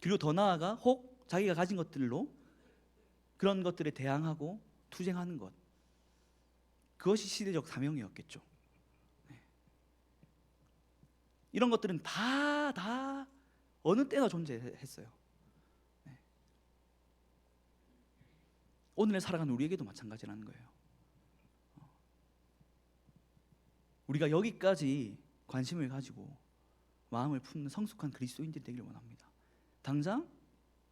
그리고 더 나아가 혹 자기가 가진 것들로 그런 것들에 대항하고 투쟁하는 것, 그것이 시대적 사명이었겠죠. 이런 것들은 다 어느 때나 존재했어요. 오늘 살아가는 우리에게도 마찬가지라는 거예요. 우리가 여기까지 관심을 가지고 마음을 품는 성숙한 그리스도인들이 되기를 원합니다. 당장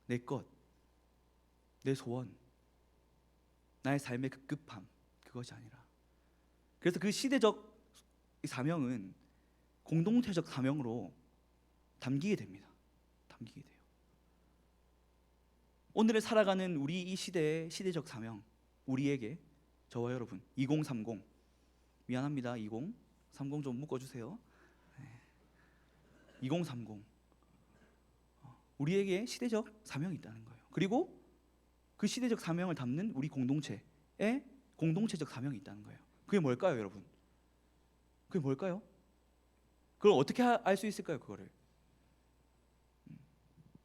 내 것, 내 소원, 나의 삶의 급급함, 그것이 아니라, 그래서 그 시대적 사명은 공동체적 사명으로 담기게 됩니다. 담기게 돼요. 오늘을 살아가는 우리 이 시대의 시대적 사명, 우리에게, 저와 여러분 2030, 미안합니다. 2030 좀 묶어주세요. 2030, 우리에게 시대적 사명이 있다는 거예요. 그리고 그 시대적 사명을 담는 우리 공동체에 공동체적 사명이 있다는 거예요. 그게 뭘까요, 여러분? 그게 뭘까요? 그걸 어떻게 알 수 있을까요, 그거를?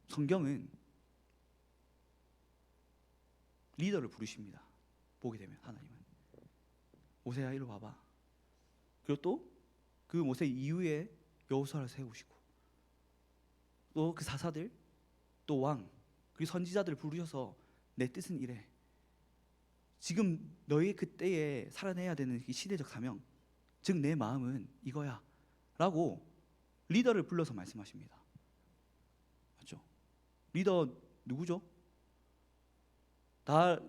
성경은 리더를 부르십니다. 보게 되면 하나님은 모세야 이리 와봐. 그리고 또 그 모세 이후에 여호수아를 세우시고 또 그 사사들, 또 왕, 그리고 선지자들을 부르셔서 내 뜻은 이래. 지금 너희 그때에 살아내야 되는 이 시대적 사명, 즉 내 마음은 이거야 라고 리더를 불러서 말씀하십니다. 맞죠? 리더 누구죠? 다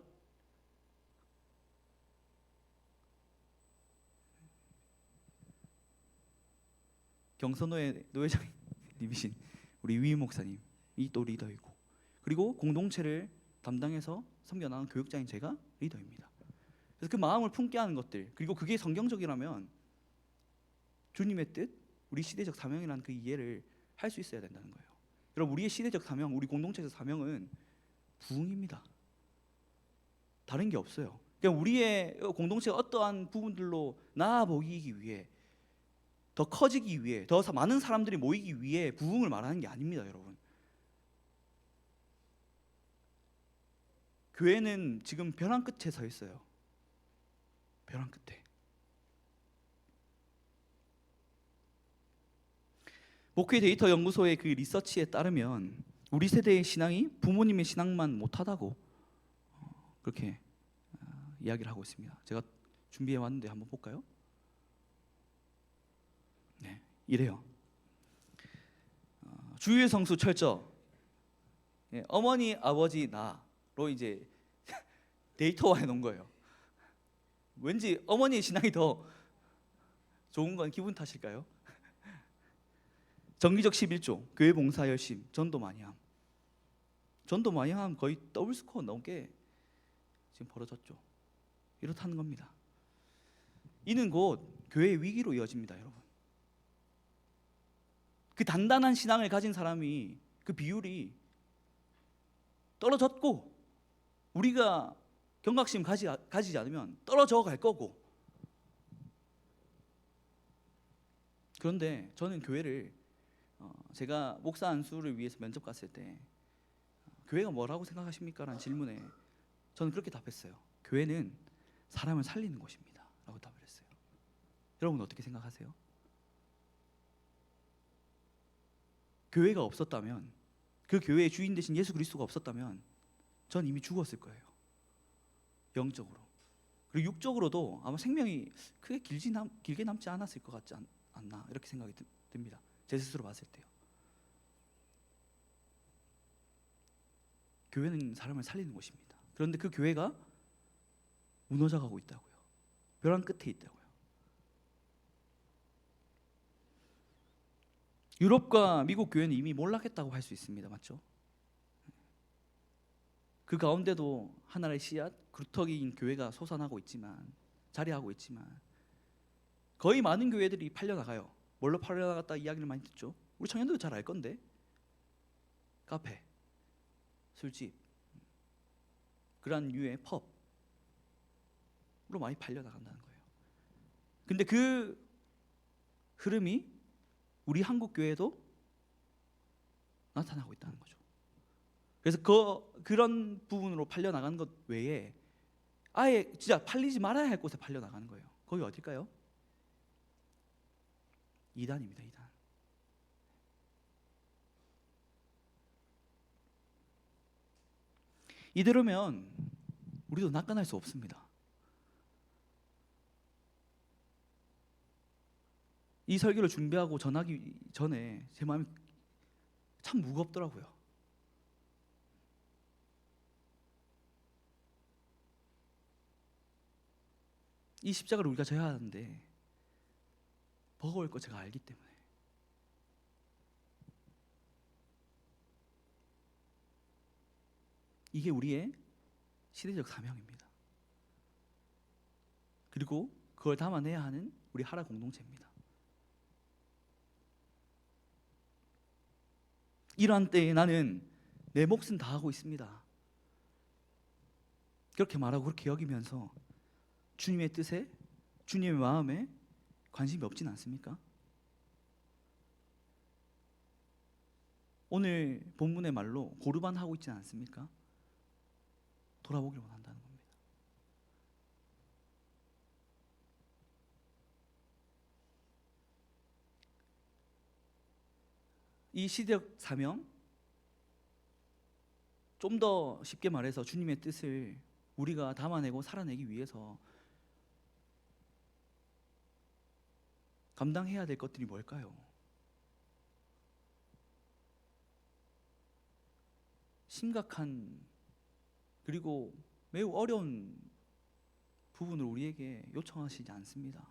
경선노회 노회장님이신 우리 위 목사님이 또 리더이고, 그리고 공동체를 담당해서 섬겨나가는 교육자인 제가 리더입니다. 그래서 그 마음을 품게 하는 것들, 그리고 그게 성경적이라면 주님의 뜻, 우리 시대적 사명이라는 그 이해를 할 수 있어야 된다는 거예요. 여러분, 우리의 시대적 사명, 우리 공동체에서 사명은 부흥입니다. 다른 게 없어요. 그냥 우리의 공동체가 어떠한 부분들로 나아 보이기 위해, 더 커지기 위해, 더 많은 사람들이 모이기 위해 부흥을 말하는 게 아닙니다, 여러분. 교회는 지금 벼랑 끝에 서 있어요. 벼랑 끝에. 목회 데이터 연구소의 그 리서치에 따르면 우리 세대의 신앙이 부모님의 신앙만 못하다고 그렇게 이야기를 하고 있습니다. 제가 준비해 왔는데 한번 볼까요? 네, 이래요. 주의 성수 철저, 어머니 아버지 나로 이제 데이터화해 놓은 거예요. 왠지 어머니의 신앙이 더 좋은 건 기분 탓일까요? 정기적 11조, 교회 봉사 열심, 전도 많이 함. 전도 많이 함 거의 더블 스코어 넘게 지금 벌어졌죠. 이렇다는 겁니다. 이는 곧 교회의 위기로 이어집니다, 여러분. 그 단단한 신앙을 가진 사람이 그 비율이 떨어졌고, 우리가 경각심 가지지 않으면 떨어져 갈 거고. 그런데 저는 교회를 제가 목사 안수를 위해서 면접 갔을 때 교회가 뭐라고 생각하십니까? 라는 질문에 저는 그렇게 답했어요. 교회는 사람을 살리는 곳입니다 라고 답을 했어요. 여러분 어떻게 생각하세요? 교회가 없었다면, 그 교회의 주인 되신 예수 그리스도가 없었다면 전 이미 죽었을 거예요. 영적으로. 그리고 육적으로도 아마 생명이 크게 길게 남지 않았을 것 같지 않나, 이렇게 생각이 듭니다. 제 스스로 봤을 때요. 교회는 사람을 살리는 곳입니다. 그런데 그 교회가 무너져가고 있다고요. 벼랑 끝에 있다고요. 유럽과 미국 교회는 이미 몰락했다고 할 수 있습니다. 맞죠? 그 가운데도 하나의 씨앗, 그루터기인 교회가 솟아나고 있지만, 자리하고 있지만, 거의 많은 교회들이 팔려나가요. 뭘로 팔려나갔다 이야기를 많이 듣죠. 우리 청년들도 잘 알 건데, 카페, 술집, 그러한 류의 펍으로 많이 팔려나간다는 거예요. 근데 그 흐름이 우리 한국 교회도 나타나고 있다는 거죠. 그래서 그런 부분으로 팔려나가는 것 외에 아예 진짜 팔리지 말아야 할 곳에 팔려나가는 거예요. 거기 어딜까요? 이단입니다. 이단. 이대로면 우리도 낙관할 수 없습니다. 이 설교를 준비하고 전하기 전에 제 마음이 참 무겁더라고요. 이 십자가를 우리가 져야 하는데 버거울 거 제가 알기 때문에. 이게 우리의 시대적 사명입니다. 그리고 그걸 담아내야 하는 우리 하라 공동체입니다. 이러한 때에 나는 내 몫은 다 하고 있습니다. 그렇게 말하고 그렇게 여기면서 주님의 뜻에, 주님의 마음에 관심이 없진 않습니까? 오늘 본문의 말로 고르반 하고 있지 않습니까? 돌아보길 원한다는 겁니다. 이 시대적 사명, 좀 더 쉽게 말해서 주님의 뜻을 우리가 담아내고 살아내기 위해서 감당해야 될 것들이 뭘까요? 심각한 그리고 매우 어려운 부분을 우리에게 요청하시지 않습니다.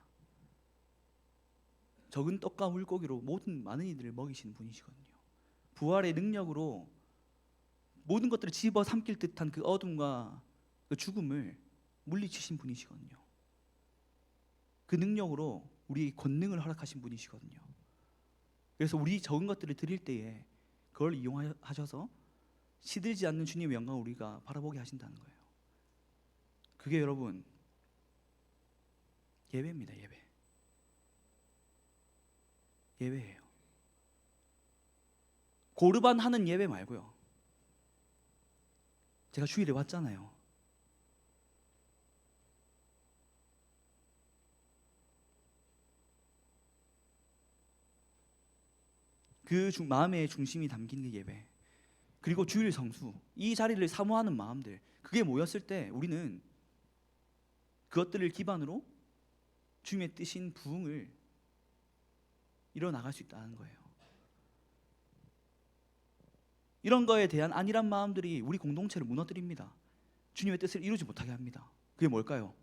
적은 떡과 물고기로 많은 이들을 먹이시는 분이시거든요. 부활의 능력으로 모든 것들을 집어삼킬 듯한 그 어둠과 그 죽음을 물리치신 분이시거든요. 그 능력으로 우리에게 권능을 허락하신 분이시거든요. 그래서 우리 적은 것들을 드릴 때에 그걸 이용하셔서 시들지 않는 주님의 영광을 우리가 바라보게 하신다는 거예요. 그게 여러분 예배입니다. 예배예요. 고르반 하는 예배 말고요. 제가 주일에 왔잖아요. 그 마음의 중심이 담긴 그 예배, 그리고 주일 성수, 이 자리를 사모하는 마음들, 그게 모였을 때 우리는 그것들을 기반으로 주님의 뜻인 부흥을 이뤄나갈 수 있다는 거예요. 이런 거에 대한 안일한 마음들이 우리 공동체를 무너뜨립니다. 주님의 뜻을 이루지 못하게 합니다. 그게 뭘까요?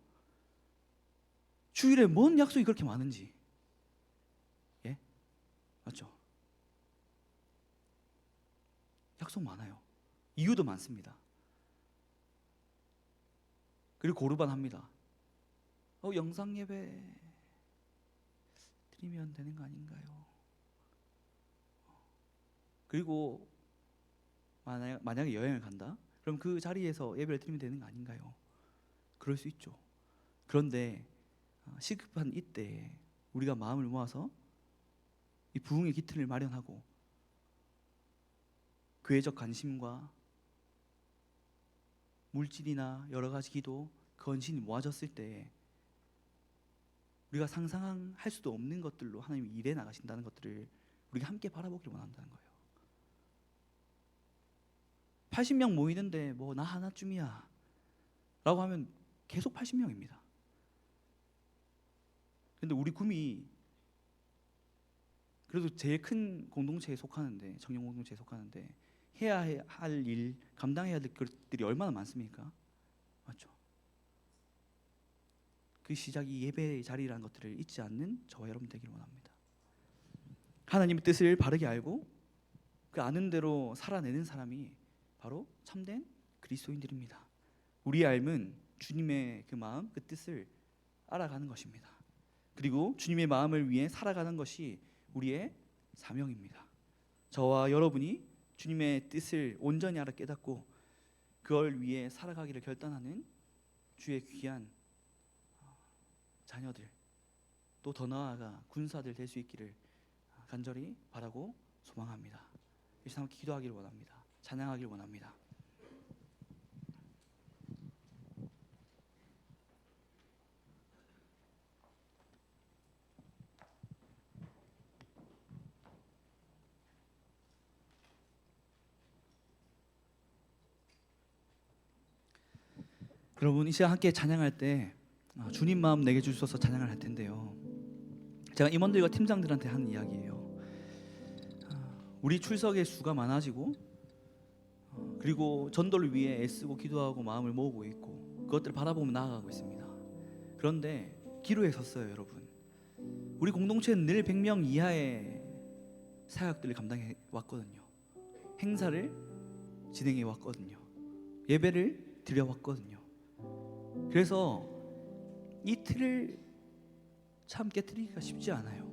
주일에 뭔 약속이 그렇게 많은지. 예? 맞죠? 약속 많아요. 이유도 많습니다. 그리고 고르반 합니다. 영상 예배 드리면 되는 거 아닌가요? 그리고 만약에 여행을 간다? 그럼 그 자리에서 예배를 드리면 되는 거 아닌가요? 그럴 수 있죠. 그런데 시급한 이때에 우리가 마음을 모아서 이 부흥의 기틀을 마련하고 교회적 관심과 물질이나 여러 가지 기도, 헌신이 모아졌을 때 우리가 상상할 수도 없는 것들로 하나님이 일해 나가신다는 것들을 우리가 함께 바라보기를 원한다는 거예요. 80명 모이는데 뭐 나 하나쯤이야 라고 하면 계속 80명입니다. 근데 우리 꿈이 그래도 제일 큰 공동체에 속하는데, 청년 공동체에 속하는데 해야 할 일, 감당해야 될 것들이 얼마나 많습니까? 맞죠? 그 시작이 예배의 자리라는 것들을 잊지 않는 저와 여러분 되기를 원합니다. 하나님의 뜻을 바르게 알고 그 아는 대로 살아내는 사람이 바로 참된 그리스도인들입니다. 우리의 삶은 주님의 그 마음, 그 뜻을 알아가는 것입니다. 그리고 주님의 마음을 위해 살아가는 것이 우리의 사명입니다. 저와 여러분이 주님의 뜻을 온전히 알아 깨닫고 그걸 위해 살아가기를 결단하는 주의 귀한 자녀들, 또 더 나아가 군사들 될 수 있기를 간절히 바라고 소망합니다. 이 시간 함께 기도하기를 원합니다. 찬양하기를 원합니다. 여러분, 이 시간 함께 찬양할 때 주님 마음 내게 주셔서 찬양을 할 텐데요. 제가 임원들과 팀장들한테 하는 이야기예요. 우리 출석의 수가 많아지고 그리고 전도를 위해 애쓰고 기도하고 마음을 모으고 있고 그것들을 바라보며 나아가고 있습니다. 그런데 기로에 섰어요, 여러분. 우리 공동체는 늘 100명 이하의 사역들을 감당해 왔거든요. 행사를 진행해 왔거든요. 예배를 드려 왔거든요. 그래서 이 틀을 참 깨뜨리기가 쉽지 않아요.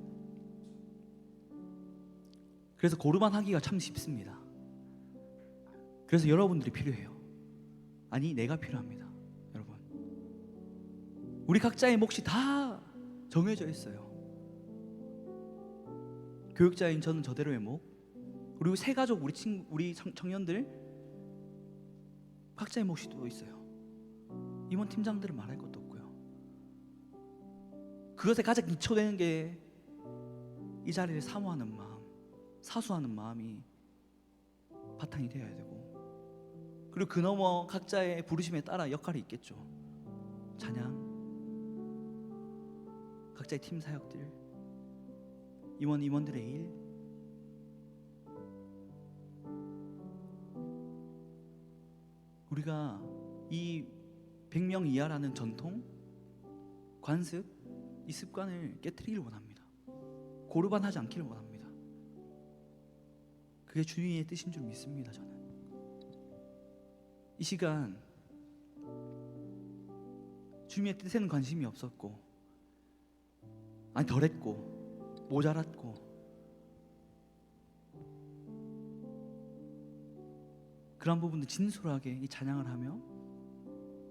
그래서 고르반 하기가 참 쉽습니다. 그래서 여러분들이 필요해요. 아니, 내가 필요합니다. 여러분, 우리 각자의 몫이 다 정해져 있어요. 교육자인 저는 저대로의 몫, 그리고 새 가족 우리 청년들 각자의 몫이 또 있어요. 임원 팀장들은 말할 것도 없고요. 그것에 가장 기초되는 게 이 자리를 사모하는 마음, 사수하는 마음이 바탕이 되어야 되고, 그리고 그 너머 각자의 부르심에 따라 역할이 있겠죠. 찬양, 각자의 팀 사역들, 임원들의 일, 우리가 이 100명 이하라는 전통, 관습, 이 습관을 깨트리기를 원합니다. 고르반하지 않기를 원합니다. 그게 주님의 뜻인 줄 믿습니다. 저는 이 시간 주님의 뜻에는 관심이 없었고, 아니 덜했고 모자랐고, 그런 부분들 진솔하게 이 찬양을 하며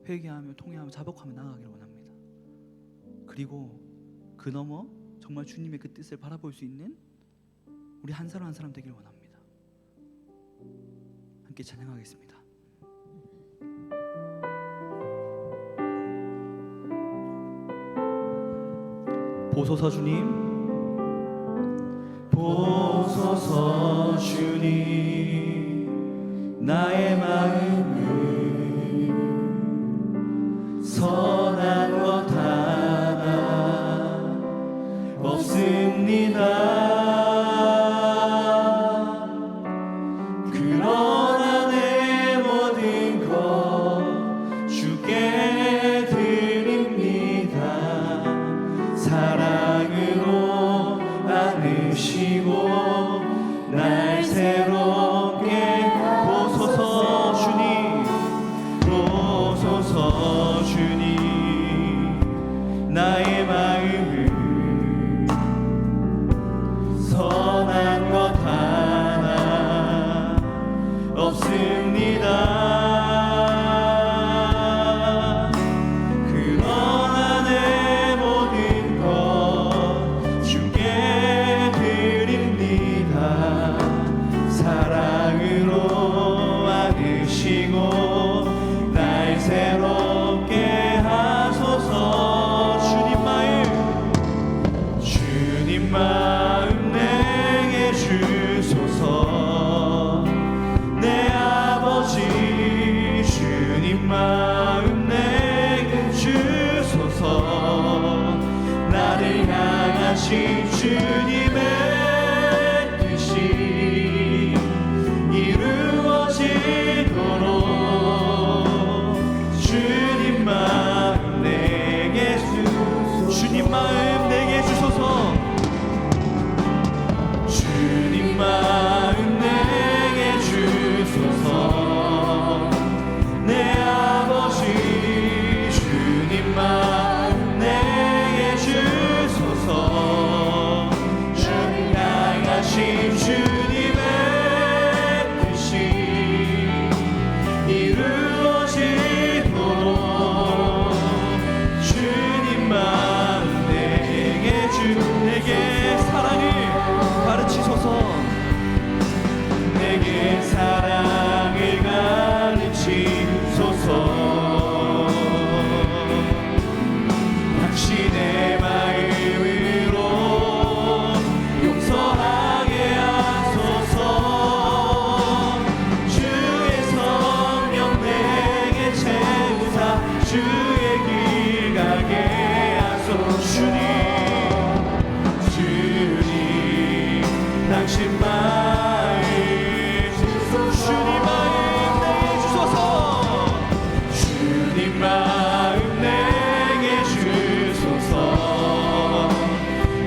회개하며 통회하며 자복하며 나아가기를 원합니다. 그리고 그 너머 정말 주님의 그 뜻을 바라볼 수 있는 우리 한 사람 한 사람 되기를 원합니다. 함께 찬양하겠습니다. 보소서 주님, 보소서 주님, 나의 마음은 선한 것 하나 없습니다. 그러나 내 모든 것 주께 드립니다. 사랑으로 안으시고 날 새롭게 보소서 주님, 보소서 주님, 나의 마음을 선한 것 하나 없습니다. 그러나 내 모든 것 주께 드립니다. 사랑으로 안으시고 날 새롭게 하소서. 주님 마음 내게 주소서. 내 아버지 주님 마음 내게 주소서. 나를 향하신 주님의 뜻이 이루어지도록 주님 마음 내게 주소서. 주님 마음 내게 주소서. 주님 마음 내게 주소서. 내 아버지 주님 마음 내게 주소서. 주님 향하신 주님의 뜻이 이루어지도록 주님 마음 내게 사랑을 가르치소서. 내게 사랑을 가르치소서. 당신의 마음으로 용서하게 하소서. 주의 성령 내게 채우사 주의 길 가게 하소서. 주님 당신 마음 주님 마음 내게 주소서. 주님 마음 내게 주소서.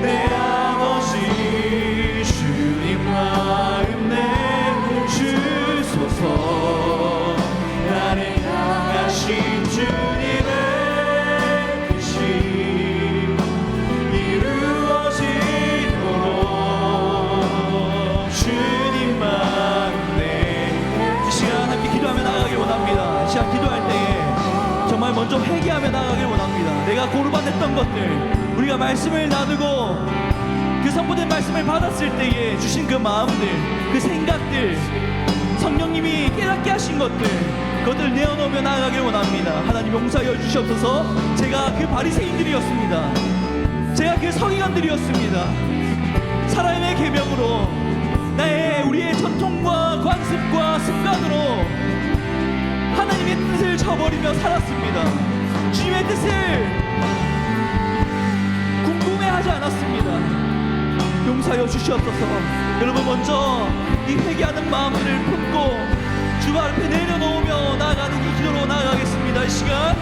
내 아버지 주님 마음 내게 주소서. 나를 향하신 주님의 뜻이 이루어지도록 주님 마음 이 시간 함께 기도하며 나아가길 원합니다. 이 시간 기도할 때에 정말 먼저 회개하며 나아가길 원합니다. 내가 고르반했던 것들, 우리가 말씀을 나누고 그 선포된 말씀을 받았을 때에 주신 그 마음들, 그 생각들, 성령님이 깨닫게 하신 것들, 그것들 내어놓으며 나아가길 원합니다. 하나님 용서하여 주시옵소서. 제가 그 바리새인들이었습니다. 제가 그 서기관들이었습니다. 사람의 계명으로 우리의 전통과 관습과 습관으로 하나님의 뜻을 저버리며 살았습니다. 주님의 뜻을 궁금해하지 않았습니다. 용서하여 주시옵소서. 여러분 먼저 이 회개하는 마음들을 품고 주 앞에 내려놓으며 나아가는 이 기도로 나아가겠습니다. 이 시간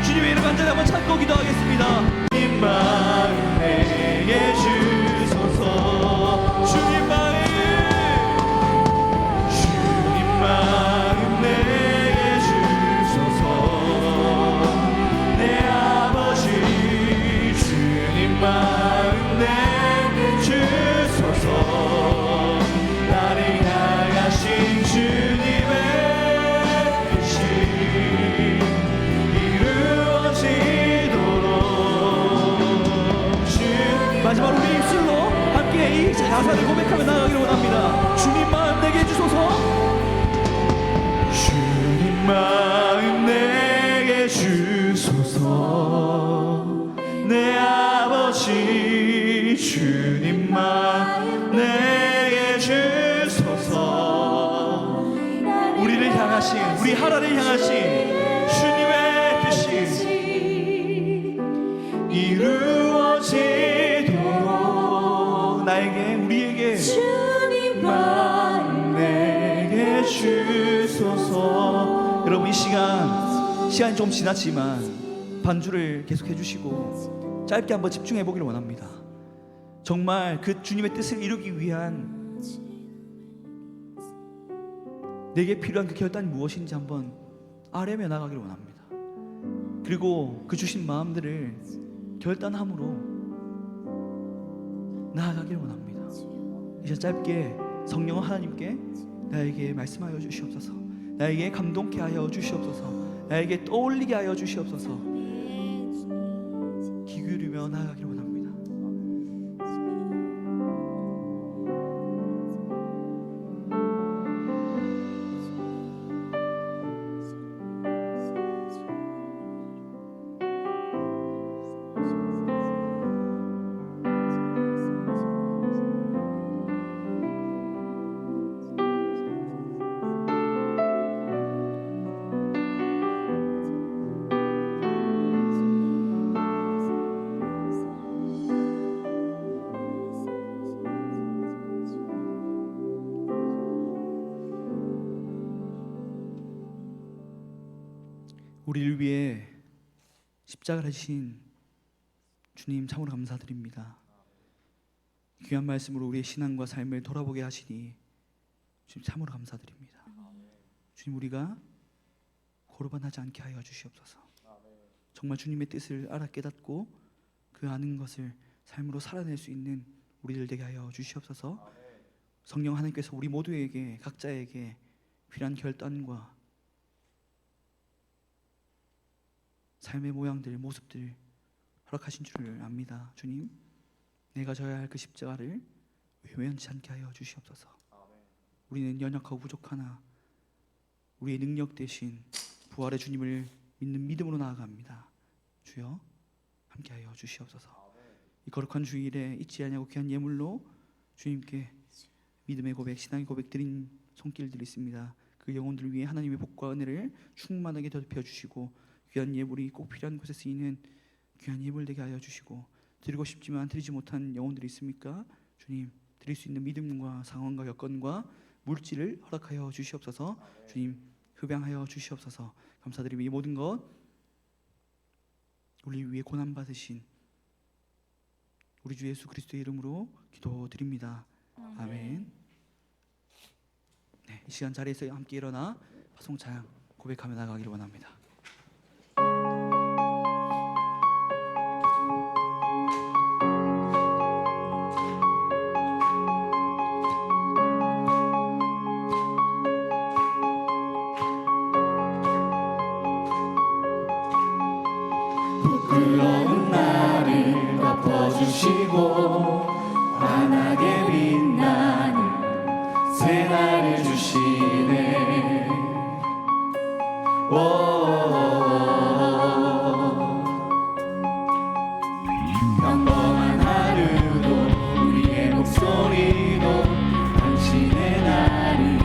주님의 이름 간절히 한번 찾고 기도하겠습니다. 주님 마음 내게 주소서. 주님 마음 내게 주소서. 내 아버지 주님 마음 내게 주소서. 나를 향하신 주님의 뜻이 이루어지도록. 마지막으로 우리 입술로 함께 이 가사를 고백하며 나아가기를 원합니다. 주님 마음 내게 주소서. 주님 마음 내게 주소서. 내 아버지 주님 마음 내게 주소서. 우리를 향하신, 우리 하나를 향하신 주님의 뜻이 이루어지도록. 나에게, 우리에게 주님 마음 내게 주소서. 여러분 이 시간이 좀 지났지만 반주를 계속 해주시고 짧게 한번 집중해 보기를 원합니다. 정말 그 주님의 뜻을 이루기 위한 내게 필요한 그 결단이 무엇인지 한번 아뢰며 나가기를 원합니다. 그리고 그 주신 마음들을 결단함으로 나아가기를 원합니다. 이제 짧게 성령 하나님께 나에게 말씀하여 주시옵소서. 나에게 감동케 하여 주시옵소서. 나에게 떠올리게 하여 주시옵소서. 귀 기울이며 나아가기를 원합니다. 우리를 위해 십자가를 지신 주님 참으로 감사드립니다. 귀한 말씀으로 우리의 신앙과 삶을 돌아보게 하시니 주님 참으로 감사드립니다. 주님 우리가 고르반하지 않게 하여 주시옵소서. 정말 주님의 뜻을 알아 깨닫고 그 아는 것을 삶으로 살아낼 수 있는 우리들 되게 하여 주시옵소서. 성령 하나님께서 우리 모두에게 각자에게 필요한 결단과 삶의 모양들, 모습들 허락하신 줄을 압니다. 주님, 내가 져야 할 그 십자가를 외면치 않게 하여 주시옵소서. 우리는 연약하고 부족하나 우리의 능력 대신 부활의 주님을 믿는 믿음으로 나아갑니다. 주여 함께 하여 주시옵소서. 이 거룩한 주일에 잊지 아니하고 귀한 예물로 주님께 믿음의 고백, 신앙의 고백 드린 손길들이 있습니다. 그 영혼들을 위해 하나님의 복과 은혜를 충만하게 덮여 주시고 귀한 예물이 꼭 필요한 곳에 쓰이는 귀한 예물 되게 하여 주시고 드리고 싶지만 드리지 못한 영혼들이 있습니까? 주님 드릴 수 있는 믿음과 상황과 여건과 물질을 허락하여 주시옵소서. 주님 흡양하여 주시옵소서. 감사드리며 이 모든 것 우리 위해 고난받으신 우리 주 예수 그리스도의 이름으로 기도드립니다. 아멘. 네, 이 시간 자리에서 함께 일어나 파송찬양 고백하며 나가기를 원합니다. 부끄러운 나를 덮어주시고 환하게 빛나는 새날을 주시네. 평범한 하루도 우리의 목소리도 당신의 나를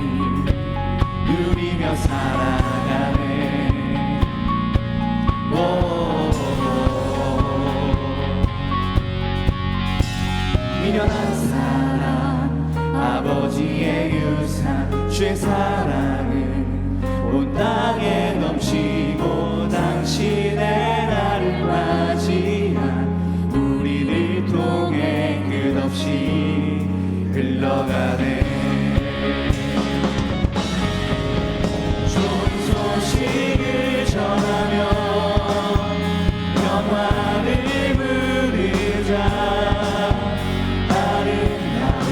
누리며 살아가네. 미련한 사랑 아버지의 유산 주의 사랑은 온 땅에 넘치고 당신의 나를 맞이한 우리를 통해 끝없이 흘러가네. 좋은 소식을 전하며 평화를 부르자. 아름다운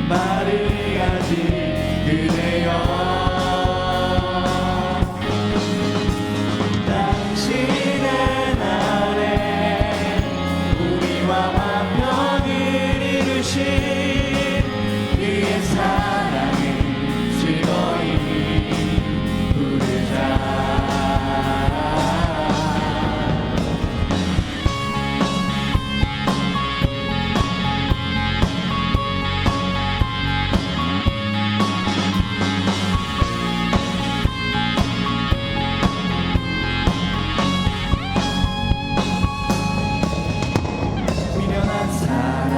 말을 가진 그대여, 당신의 날에 우리와 화평을 이루신 그의 사랑을 즐거이 부르자. 미련한 사랑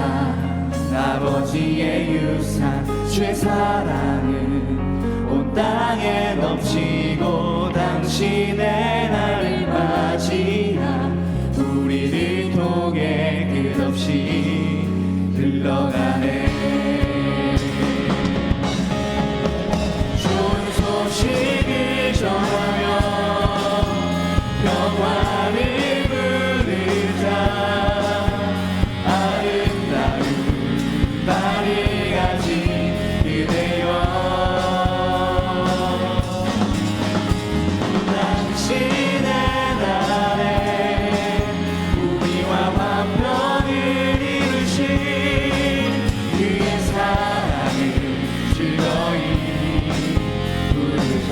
아버지의 유산 주의 사랑은 온 땅에 넘치고 당신의 나를 맞이한 우리를 통해 끝없이 흘러가네. 좋은 소식을 전하며 평화를 부르자. 아름다운 말을 가진 그대여, 당신의 날에 우리와 화평을 이루신 그의 사랑을 즐거이 부르자.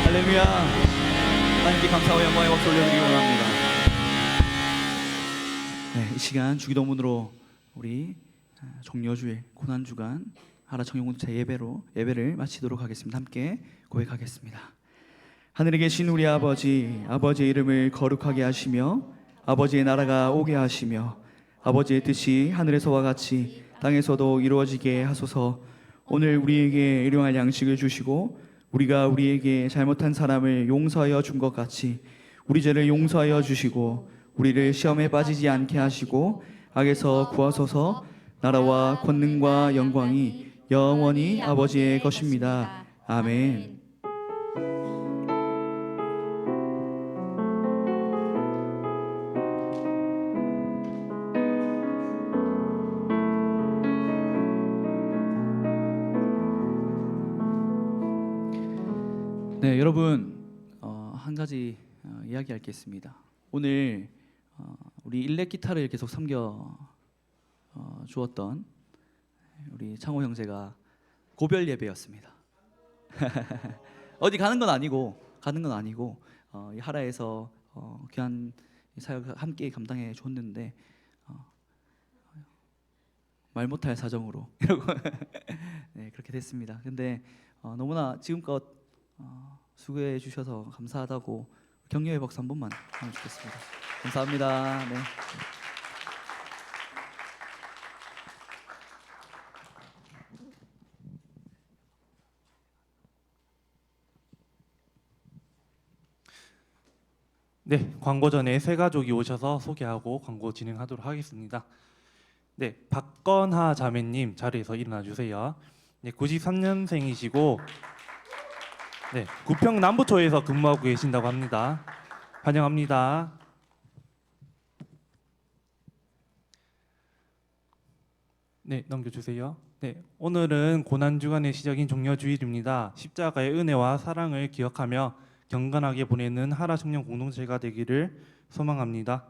할렐루야. 하나님께 감사와 영광의 박수 올려드리기 원합니다. 네, 이 시간 주기도문으로 우리 종려주일 고난주간 하라청년공동체 예배를 마치도록 하겠습니다. 함께 고백하겠습니다. 하늘에 계신 우리 아버지, 아버지의 이름을 거룩하게 하시며 아버지의 나라가 오게 하시며 아버지의 뜻이 하늘에서와 같이 땅에서도 이루어지게 하소서. 오늘 우리에게 일용할 양식을 주시고 우리가 우리에게 잘못한 사람을 용서하여 준 것 같이 우리 죄를 용서하여 주시고 우리를 시험에 빠지지 않게 하시고 악에서 구하소서. 나라와 권능과 영광이 영원히 아버지의 것입니다. 아멘. 네, 여러분 한 가지 이야기할 게 있습니다. 오늘 우리 일렉 기타를 계속 섬겨 주었던 우리 창호 형제가 고별 예배였습니다. 어디 가는 건 아니고 이 하라에서 귀한 사역 함께 감당해 줬는데 말 못할 사정으로 이러고 네, 그렇게 됐습니다. 근데 너무나 지금껏 수고해 주셔서 감사하다고 격려의 박수 한 번만 하면 좋겠습니다. 감사합니다. 네. 네, 광고 전에 새 가족이 오셔서 소개하고 광고 진행하도록 하겠습니다. 네, 박건하 자매님 자리에서 일어나 주세요. 네, 93년생이시고 네, 구평 남부초에서 근무하고 계신다고 합니다. 환영합니다. 네, 넘겨주세요. 네, 오늘은 고난주간의 시작인 종려주일입니다. 십자가의 은혜와 사랑을 기억하며 경건하게 보내는 하라 청년 공동체가 되기를 소망합니다.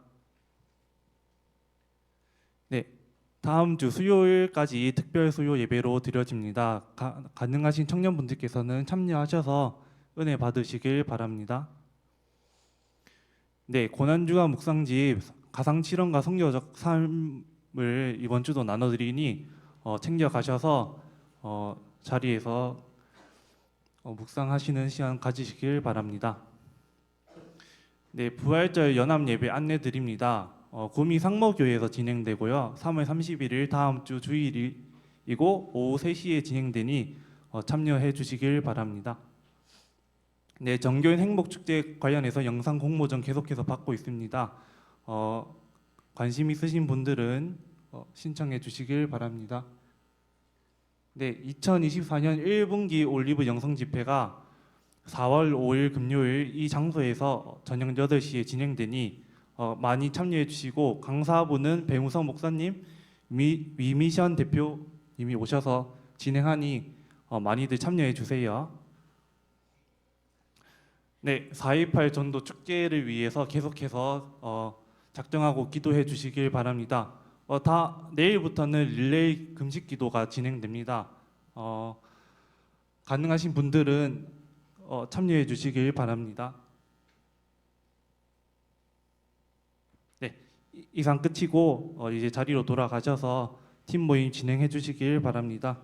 네, 다음 주 수요일까지 특별 수요 예배로 드려집니다. 가능하신 청년분들께서는 참여하셔서 은혜 받으시길 바랍니다. 네, 고난주간 묵상집 가상 실험과 성교적 삶을 이번 주도 나눠드리니 챙겨 가셔서 자리에서 묵상하시는 시간 가지시길 바랍니다. 네, 부활절 연합 예배 안내 드립니다. 구미 상모교회에서 진행되고요. 3월 31일 다음 주 주일이고 오후 3시에 진행되니 참여해 주시길 바랍니다. 네, 정교인 행복축제 관련해서 영상 공모전 계속해서 받고 있습니다. 관심 있으신 분들은 신청해 주시길 바랍니다. 네, 2024년 1분기 올리브 영성 집회가 4월 5일 금요일 이 장소에서 저녁 8시에 진행되니 많이 참여해 주시고 강사분은 배무성 목사님, 위미션 대표님이 오셔서 진행하니 많이들 참여해 주세요. 네, 4.18 전도 축제를 위해서 계속해서 작정하고 기도해 주시길 바랍니다. 내일부터는 릴레이 금식 기도가 진행됩니다. 가능하신 분들은 참여해 주시길 바랍니다. 네, 이상 끝이고 이제 자리로 돌아가셔서 팀 모임 진행해 주시길 바랍니다.